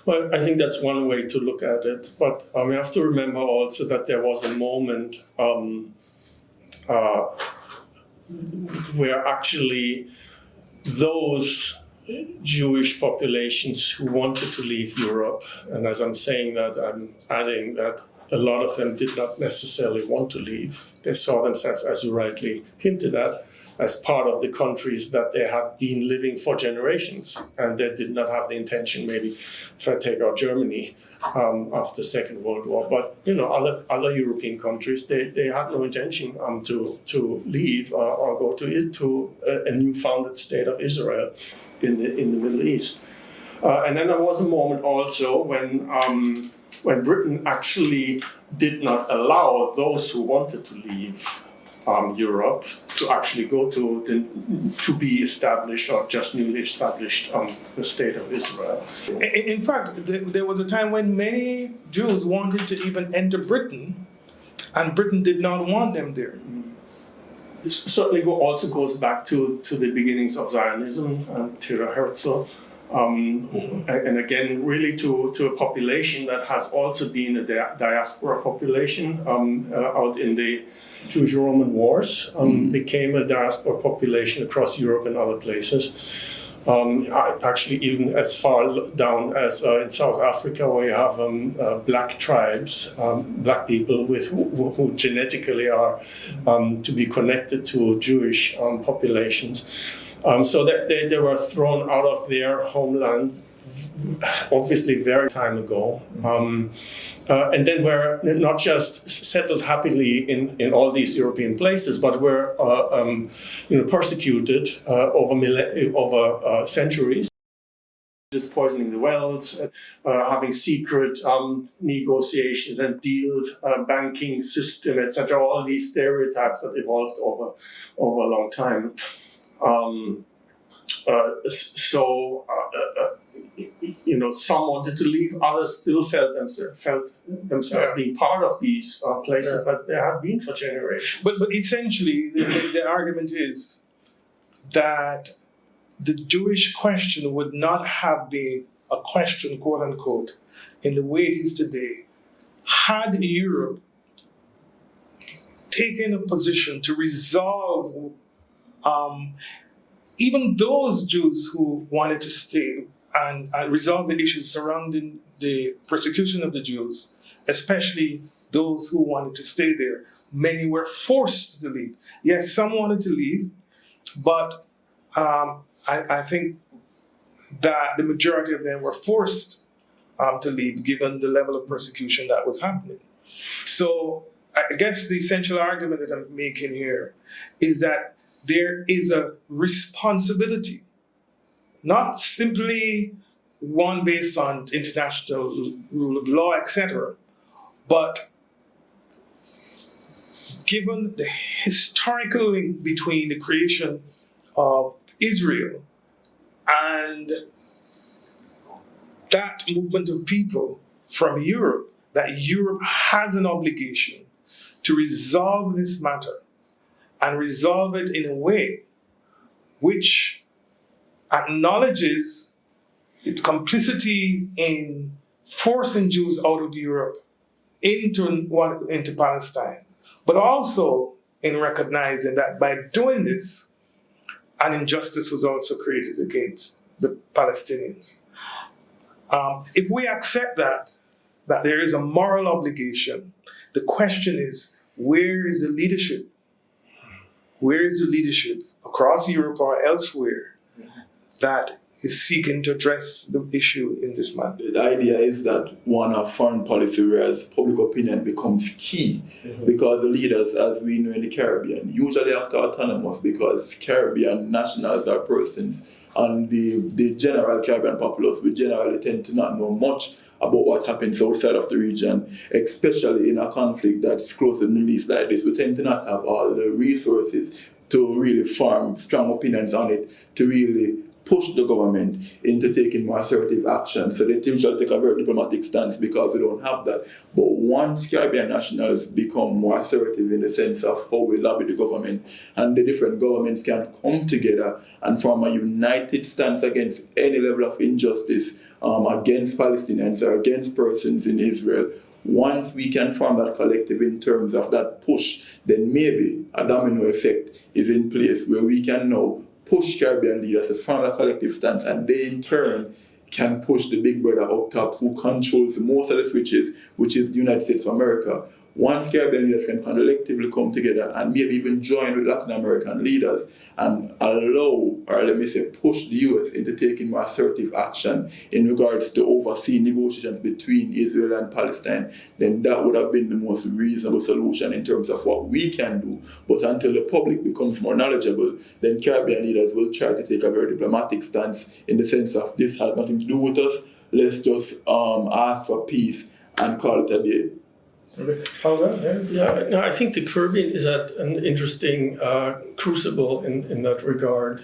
Well, I think that's one way to look at it, but we have to remember also that there was a moment where actually those Jewish populations who wanted to leave Europe, and as I'm saying that, I'm adding that a lot of them did not necessarily want to leave. They saw themselves, as you rightly hinted at, as part of the countries that they had been living for generations, and they did not have the intention, maybe if I take out Germany after the Second World War, but other European countries, they had no intention to leave or go to a new founded state of Israel in the Middle East. And then there was a moment also when Britain actually did not allow those who wanted to leave Europe to actually go to be established or just newly established the state of Israel. In fact, there was a time when many Jews wanted to even enter Britain, and Britain did not want them there. It certainly also goes back to the beginnings of Zionism and Theodor Herzl. And again, really to a population that has also been a diaspora population out in the Jewish-Roman Wars, became a diaspora population across Europe and other places. Actually, even as far down as in South Africa, where you have black tribes, black people who genetically are to be connected to Jewish populations. So that they were thrown out of their homeland, obviously very time ago, and then were not just settled happily in all these European places, but were persecuted over centuries. Just poisoning the wells, having secret negotiations and deals, banking system, etc. All these stereotypes that evolved over a long time. Some wanted to leave, others still felt themselves being part of these places that they have been for generations. But essentially, the argument is that the Jewish question would not have been a question, quote unquote, in the way it is today, had Europe taken a position to resolve even those Jews who wanted to stay and resolve the issues surrounding the persecution of the Jews, especially those who wanted to stay there. Many were forced to leave. Yes, some wanted to leave, but I think that the majority of them were forced to leave given the level of persecution that was happening. So I guess the essential argument that I'm making here is that there is a responsibility, not simply one based on international rule of law, etc., but given the historical link between the creation of Israel and that movement of people from Europe, that Europe has an obligation to resolve this matter and resolve it in a way which acknowledges its complicity in forcing Jews out of Europe into Palestine, but also in recognizing that by doing this, an injustice was also created against the Palestinians. If we accept that there is a moral obligation, the question is, where is the leadership? Where is the leadership across Europe or elsewhere that is seeking to address the issue in this manner? The idea is that one of foreign policy, whereas public opinion becomes key, because the leaders, as we know in the Caribbean, usually act autonomous because Caribbean nationals are persons, and the general Caribbean populace, we generally tend to not know much about what happens outside of the region, especially in a conflict that's close to the Middle East like this. We tend to not have all the resources to really form strong opinions on it, to really push the government into taking more assertive action. So they usually take a very diplomatic stance because we don't have that. But once Caribbean nationals become more assertive in the sense of how we lobby the government, and the different governments can come together and form a united stance against any level of injustice against Palestinians or against persons in Israel, once we can form that collective in terms of that push, then maybe a domino effect is in place where we can now push Caribbean leaders to form a collective stance, and they in turn can push the big brother up top who controls most of the switches, which is the United States of America. Once Caribbean leaders can collectively come together and maybe even join with Latin American leaders and allow, or let me say, push the US into taking more assertive action in regards to overseeing negotiations between Israel and Palestine, then that would have been the most reasonable solution in terms of what we can do. But until the public becomes more knowledgeable, then Caribbean leaders will try to take a very diplomatic stance in the sense of this has nothing to do with us, let's just ask for peace and call it a day. Yeah, no, I think the Caribbean is at an interesting crucible in that regard,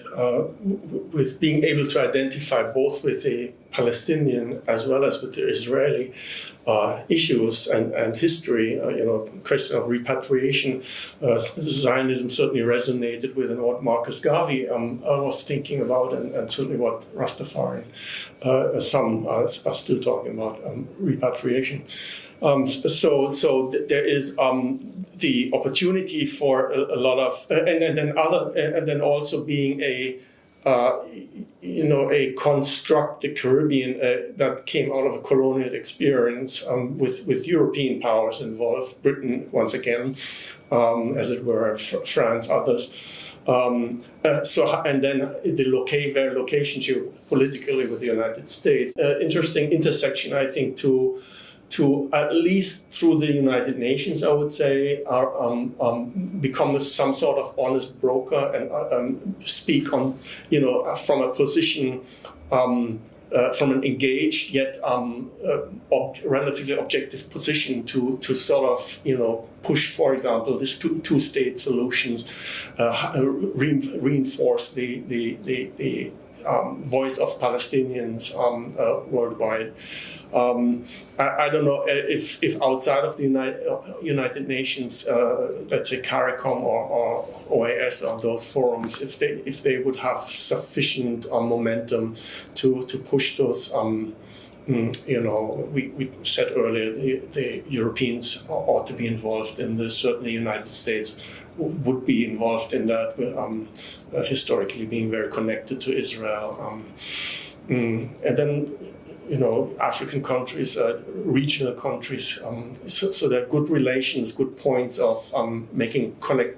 with being able to identify both with the Palestinian as well as with the Israeli issues and history. Question of repatriation. Zionism certainly resonated with what Marcus Garvey was thinking about, and certainly what Rastafarian some are still talking about repatriation. So there is the opportunity for a lot of, and then also being a construct the Caribbean that came out of a colonial experience with European powers involved, Britain once again, as it were, France, others. And then the location geopolitically with the United States. Interesting intersection, I think, to at least through the United Nations, I would say, become some sort of honest broker and speak on, from a position, from an engaged yet relatively objective position to sort of, push, for example, this two-state solutions, reinforce the voice of Palestinians worldwide. I don't know if outside of the United Nations, let's say CARICOM or OAS or those forums, if they would have sufficient momentum to push those. We said earlier the Europeans ought to be involved in this. Certainly, the United States would be involved in that, historically being very connected to Israel, and then. African countries, regional countries. So there are good relations, good points of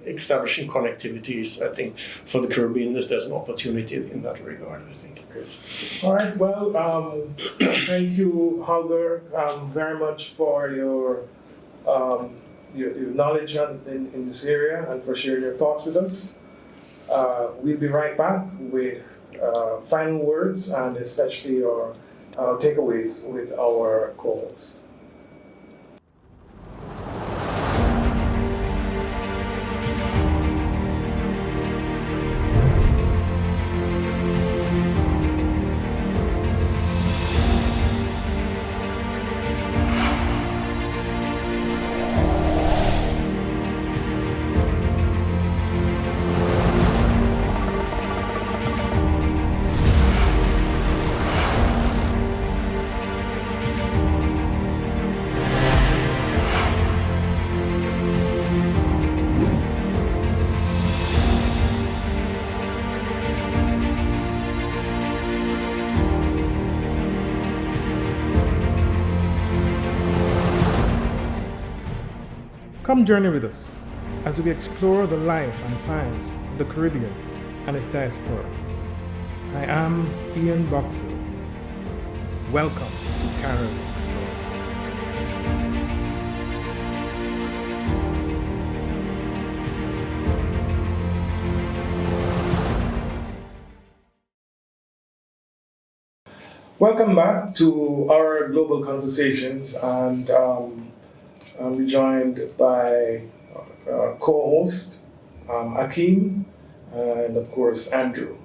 establishing connectivities. I think for the Caribbean, there's an opportunity in that regard, I think. All right. Well, thank you, Holger, very much for your knowledge in this area and for sharing your thoughts with us. We'll be right back with final words and especially your takeaways with our co-host. Come journey with us as we explore the life and science of the Caribbean and its diaspora. I am Ian Boxall. Welcome to Caribbean Explore. Welcome back to our global conversations, and I'm joined by co-host Akeem and of course Andrew.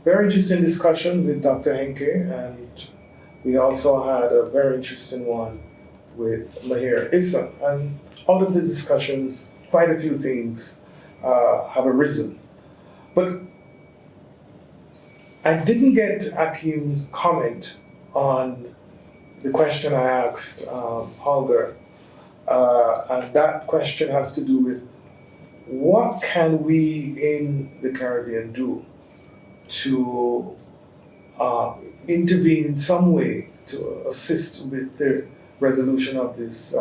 Very interesting discussion with Dr. Henke, and we also had a very interesting one with Mahir Issa. And out of the discussions, quite a few things have arisen. But I didn't get Akim's comment on the question I asked Holger, and that question has to do with what can we in the Caribbean do to intervene in some way to assist with the resolution of this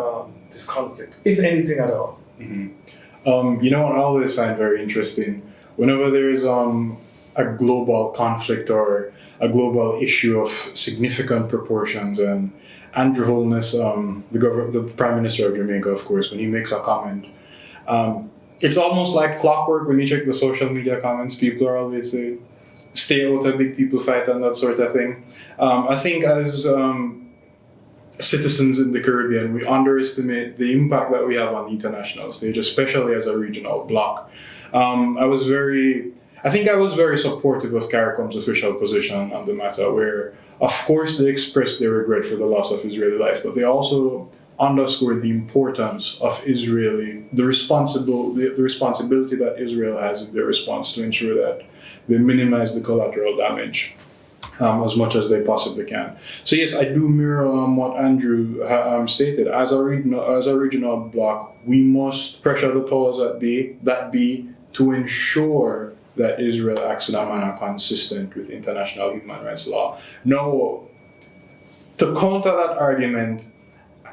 conflict, if anything at all. You know what I always find very interesting? Whenever there is a global conflict or a global issue of significant proportions, and Andrew Holness, the Prime Minister of Jamaica, of course, when he makes a comment, it's almost like clockwork. When you check the social media comments, people are always saying, stay out of big people fight and that sort of thing. I think as citizens in the Caribbean, we underestimate the impact that we have on the international stage, especially as a regional bloc. I was very supportive of CARICOM's official position on the matter, where, of course, they expressed their regret for the loss of Israeli life, but they also underscored the importance of the responsibility that Israel has in their response to ensure that they minimize the collateral damage as much as they possibly can. So yes, I do mirror what Andrew stated. As a regional bloc, we must pressure the powers that be to ensure that Israel acts in a manner consistent with international human rights law. Now, to counter that argument,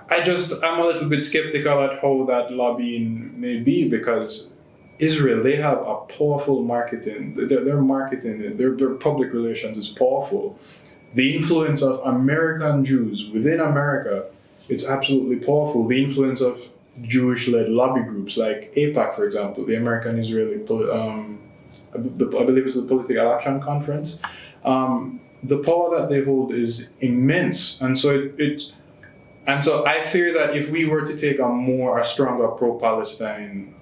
I'm a little bit skeptical at how that lobbying may be, because Israel, they have a powerful marketing. Their marketing, their public relations is powerful. The influence of American Jews within America, it's absolutely powerful. The influence of Jewish-led lobby groups like AIPAC, for example, the American-Israeli, I believe it's the Political Action Conference. The power that they hold is immense, and so I fear that if we were to take a stronger pro-Palestine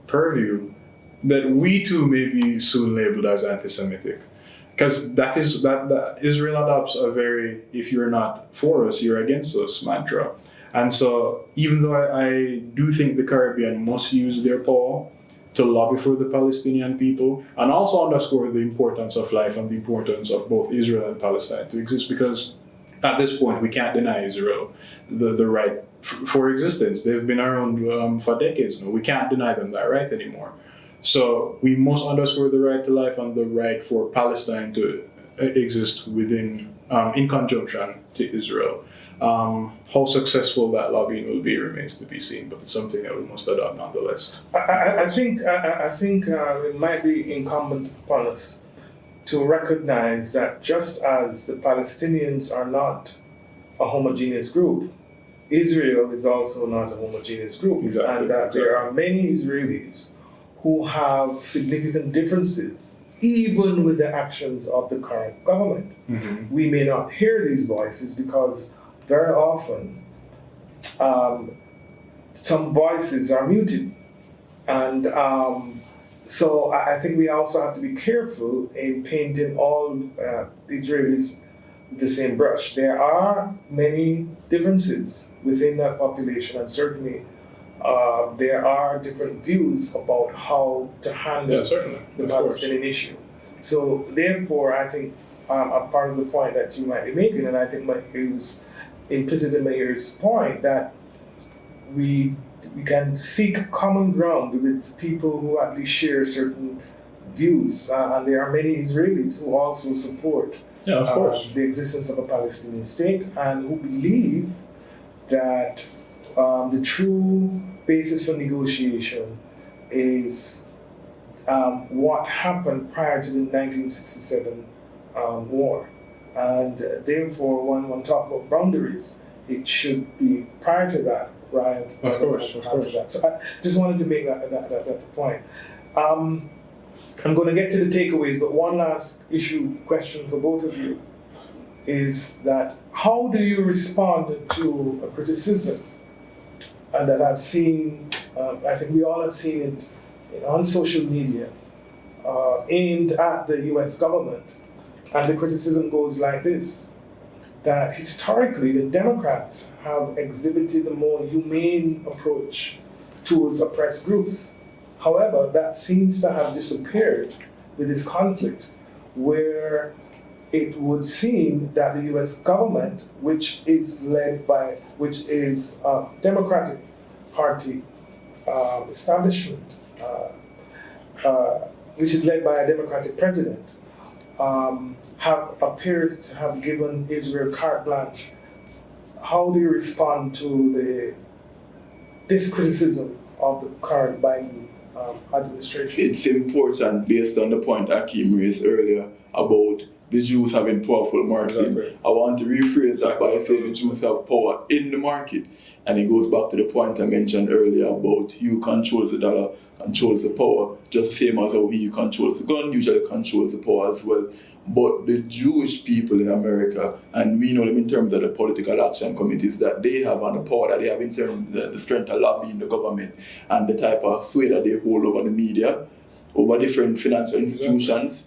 purview, that we too may be soon labeled as anti-Semitic, because that Israel adopts a very "if you're not for us, you're against us" mantra. And so, even though I do think the Caribbean must use their power to lobby for the Palestinian people, and also underscore the importance of life and the importance of both Israel and Palestine to exist, because at this point we can't deny Israel the right for existence. They've been around for decades now. We can't deny them that right anymore. So we must underscore the right to life and the right for Palestine to exist in conjunction to Israel. How successful that lobbying will be remains to be seen, but it's something that we must adopt nonetheless. I think it might be incumbent upon us to recognize that just as the Palestinians are not a homogeneous group, Israel is also not a homogeneous group, exactly, and that there are many Israelis who have significant differences, even with the actions of the current government. Mm-hmm. We may not hear these voices because very often some voices are muted. And so I think we also have to be careful in painting all Israelis with the same brush. There are many differences within that population, and certainly there are different views about how to handle the Palestinian issue. So therefore, I think a part of the point that you might be making, and I think it was implicit in Mahir's point, that we can seek common ground with people who at least share certain views, and there are many Israelis who also support the existence of a Palestinian state, and who believe that the true basis for negotiation is what happened prior to the 1967 war. And therefore, when one talks about boundaries, it should be prior to that, right? Of course. So I just wanted to make that point. I'm going to get to the takeaways, but one last question for both of you is that how do you respond to a criticism that I've seen? I think we all have seen it on social media aimed at the US government. And the criticism goes like this, that historically the Democrats have exhibited a more humane approach towards oppressed groups. However, that seems to have disappeared with this conflict, where it would seem that the US government, which is a Democratic Party establishment, which is led by a Democratic president, appears to have given Israel carte blanche. How do you respond to this criticism of the current Biden administration? It's important, based on the point Akeem raised earlier about the Jews having powerful marketing. Exactly. I want to rephrase that by saying the Jews have power in the market. And it goes back to the point I mentioned earlier about who controls the dollar, controls the power, just the same as how he controls the gun, usually controls the power as well. But the Jewish people in America, and we know them in terms of the political action committees that they have and the power that they have in terms of the strength of lobbying the government and the type of sway that they hold over the media, over different financial institutions.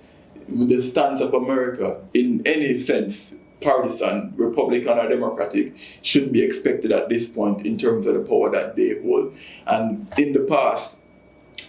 The stance of America, in any sense, partisan, Republican or Democratic, should be expected at this point in terms of the power that they hold. And in the past,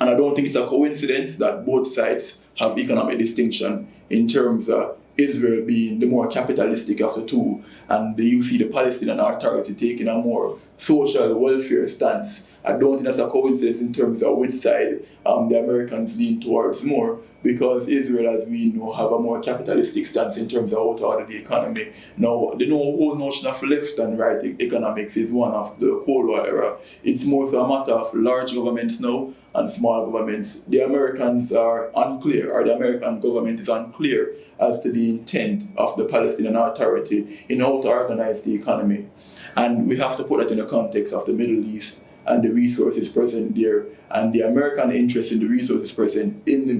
and I don't think it's a coincidence that both sides have economic distinction in terms of Israel being the more capitalistic of the two, and you see the Palestinian Authority taking a more social welfare stance. I don't think that's a coincidence in terms of which side the Americans lean towards more, because Israel, as we know, have a more capitalistic stance in terms of how to order the economy. Now, the whole notion of left and right economics is one of the Cold War era. It's more so a matter of large governments now and small governments. The Americans are unclear, or the American government is unclear as to the intent of the Palestinian Authority in how to organize the economy. And we have to put that in the context of the Middle East and the resources present there, and the American interest in the resources present in the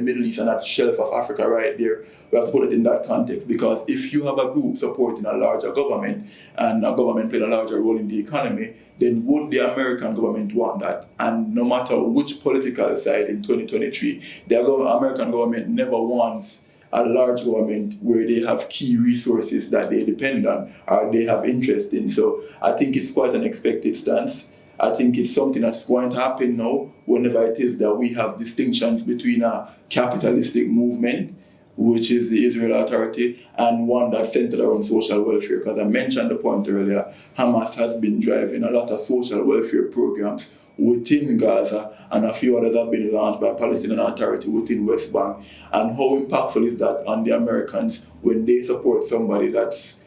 Middle East and that shelf of Africa right there. We have to put it in that context, because if you have a group supporting a larger government and a government playing a larger role in the economy, then would the American government want that? And no matter which political side in 2023, the American government never wants a large government where they have key resources that they depend on or they have interest in. So I think it's quite an expected stance. I think it's something that's going to happen now whenever it is that we have distinctions between a capitalistic movement, which is the Israel Authority, and one that's centered around social welfare. Because I mentioned the point earlier, Hamas has been driving a lot of social welfare programs within Gaza, and a few others have been launched by Palestinian Authority within West Bank. And how impactful is that on the Americans when they support somebody that's,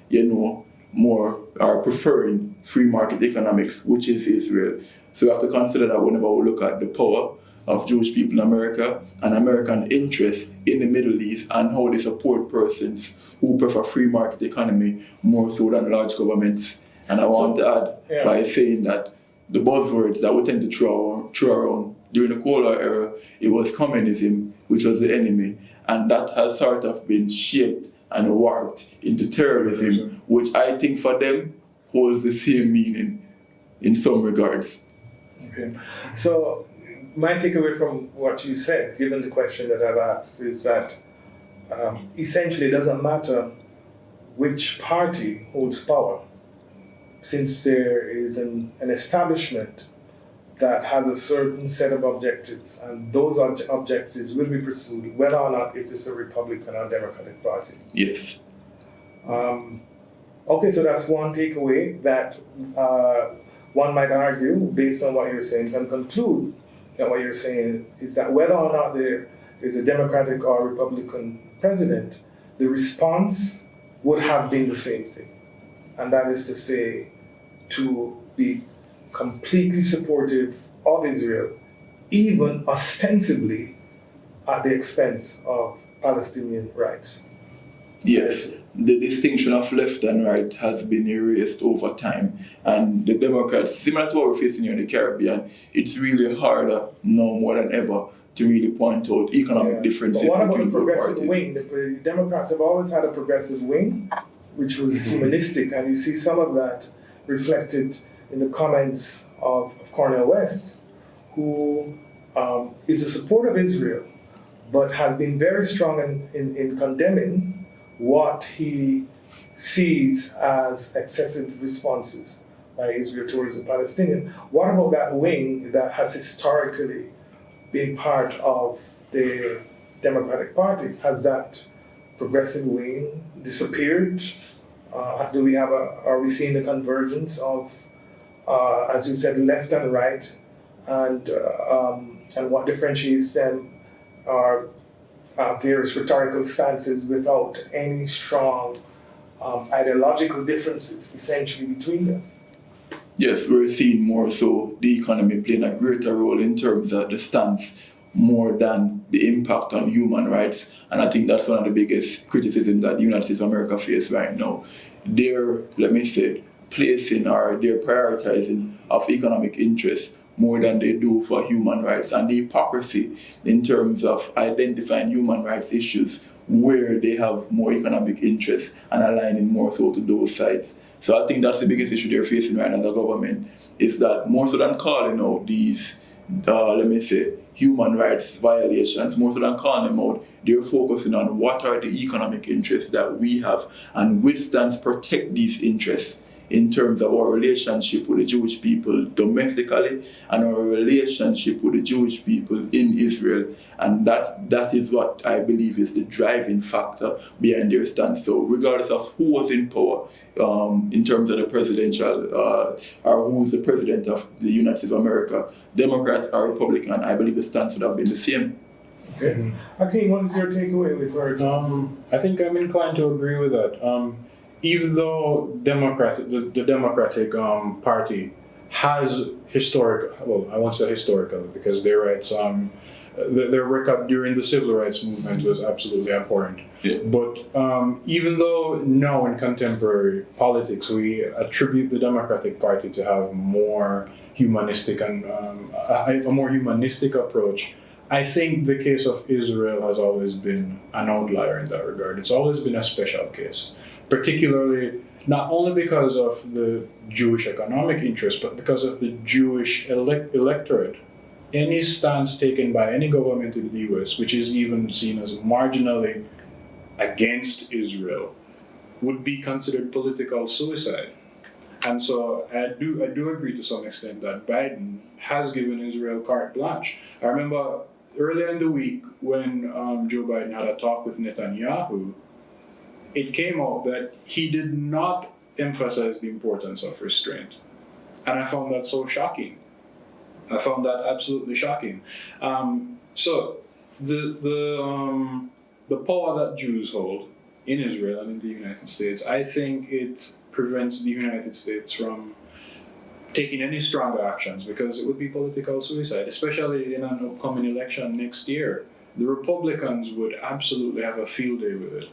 more are preferring free market economics, which is Israel. So we have to consider that whenever we look at the power of Jewish people in America and American interest in the Middle East and how they support persons who prefer free market economy more so than large governments. And I want to add by saying that the buzzwords that we tend to throw around during the Cold War era, it was communism, which was the enemy. And that has sort of been shaped and warped into terrorism, which I think for them holds the same meaning in some regards. Okay. So my takeaway from what you said, given the question that I've asked, is that essentially it doesn't matter which party holds power, since there is an establishment that has a certain set of objectives, and those objectives will be pursued whether or not it is a Republican or Democratic Party. Yes. Okay, so that's one takeaway that one might argue, based on what you're saying, can conclude that what you're saying is that whether or not there is a Democratic or Republican president, the response would have been the same thing. And that is to say, to be completely supportive of Israel, even ostensibly at the expense of Palestinian rights. Yes, the distinction of left and right has been erased over time, and the Democrats, similar to what we're facing here in the Caribbean, it's really harder now more than ever to really point out economic differences but what about between the progressive parties. wing? The Democrats have always had a progressive wing, which was humanistic, and you see some of that reflected in the comments of Cornel West, who is a support of Israel, but has been very strong in condemning what he sees as excessive responses by Israel towards the Palestinians. What about that wing that has historically been part of the Democratic Party? Has that progressive wing disappeared? Are we seeing the convergence of, as you said, left and right, and what differentiates them are various rhetorical stances without any strong ideological differences essentially between them? Yes, we're seeing more so the economy playing a greater role in terms of the stance more than the impact on human rights. And I think that's one of the biggest criticisms that the United States of America face right now. They're, let me say, placing or they're prioritizing of economic interests more than they do for human rights, and the hypocrisy in terms of identifying human rights issues where they have more economic interests and aligning more so to those sides. So I think that's the biggest issue they're facing right now, the government, is that more so than calling out these, let me say, human rights violations, more so than calling them out, they're focusing on what are the economic interests that we have and which stands protect these interests in terms of our relationship with the Jewish people domestically and our relationship with the Jewish people in Israel. And that is what I believe is the driving factor behind their stance. So regardless of who was in power in terms of the presidential or who is the president of the United States of America, Democrat or Republican, I believe the stance would have been the same. Okay. Hakeem, what is your takeaway with regard to I think I'm inclined to agree with that. Even though the Democratic Party has I won't say historical because their rights, their record during the civil rights movement was absolutely abhorrent. Yeah. But even though now in contemporary politics we attribute the Democratic Party to have more humanistic and a more humanistic approach, I think the case of Israel has always been an outlier in that regard. It's always been a special case, particularly not only because of the Jewish economic interest, but because of the Jewish electorate. Any stance taken by any government in the US, which is even seen as marginally against Israel, would be considered political suicide. And so I do agree to some extent that Biden has given Israel carte blanche. I remember earlier in the week when Joe Biden had a talk with Netanyahu, it came out that he did not emphasize the importance of restraint. And I found that so shocking. I found that absolutely shocking. So the power that Jews hold in Israel and in the United States, I think it prevents the United States from taking any stronger actions because it would be political suicide, especially in an upcoming election next year. The Republicans would absolutely have a field day with it.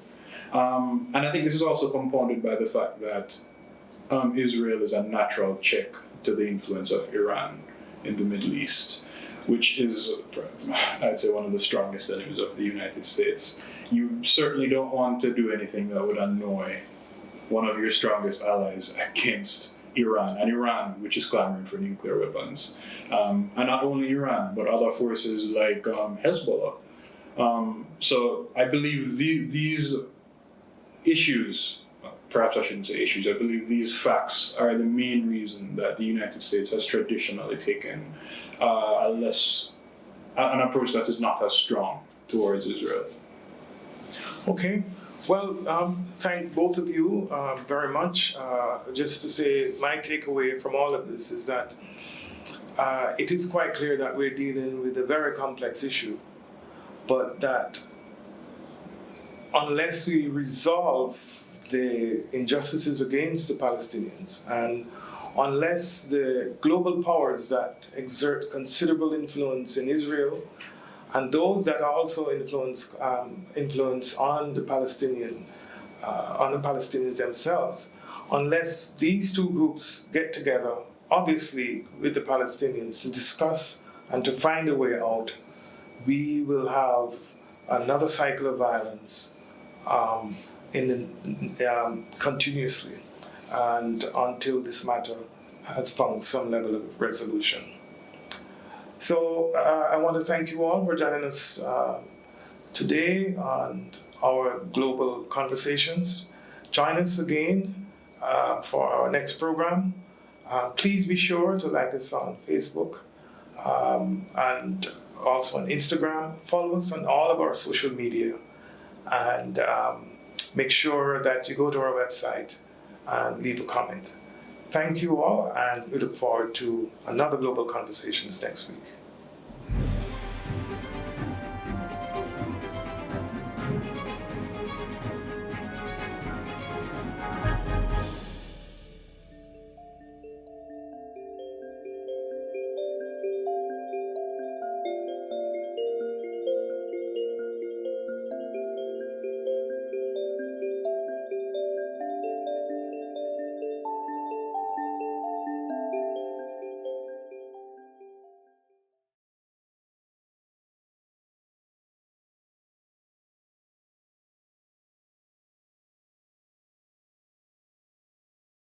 And I think this is also compounded by the fact that Israel is a natural check to the influence of Iran in the Middle East, which is, I'd say, one of the strongest enemies of the United States. You certainly don't want to do anything that would annoy one of your strongest allies against Iran, and Iran, which is clamoring for nuclear weapons. And not only Iran, but other forces like Hezbollah. So I believe these issues, perhaps I shouldn't say issues, I believe these facts are the main reason that the United States has traditionally taken an approach that is not as strong towards Israel. Okay. Well, thank both of you very much. Just to say, my takeaway from all of this is that it is quite clear that we're dealing with a very complex issue, but that unless we resolve the injustices against the Palestinians and unless the global powers that exert considerable influence in Israel and those that also influence on the Palestinians themselves, unless these two groups get together, obviously with the Palestinians, to discuss and to find a way out, we will have another cycle of violence continuously, and until this matter has found some level of resolution. So I want to thank you all for joining us today on our global conversations. Join us again for our next program. Please be sure to like us on Facebook and also on Instagram. Follow us on all of our social media, and make sure that you go to our website and leave a comment. Thank you all, and we look forward to another Global Conversations next week.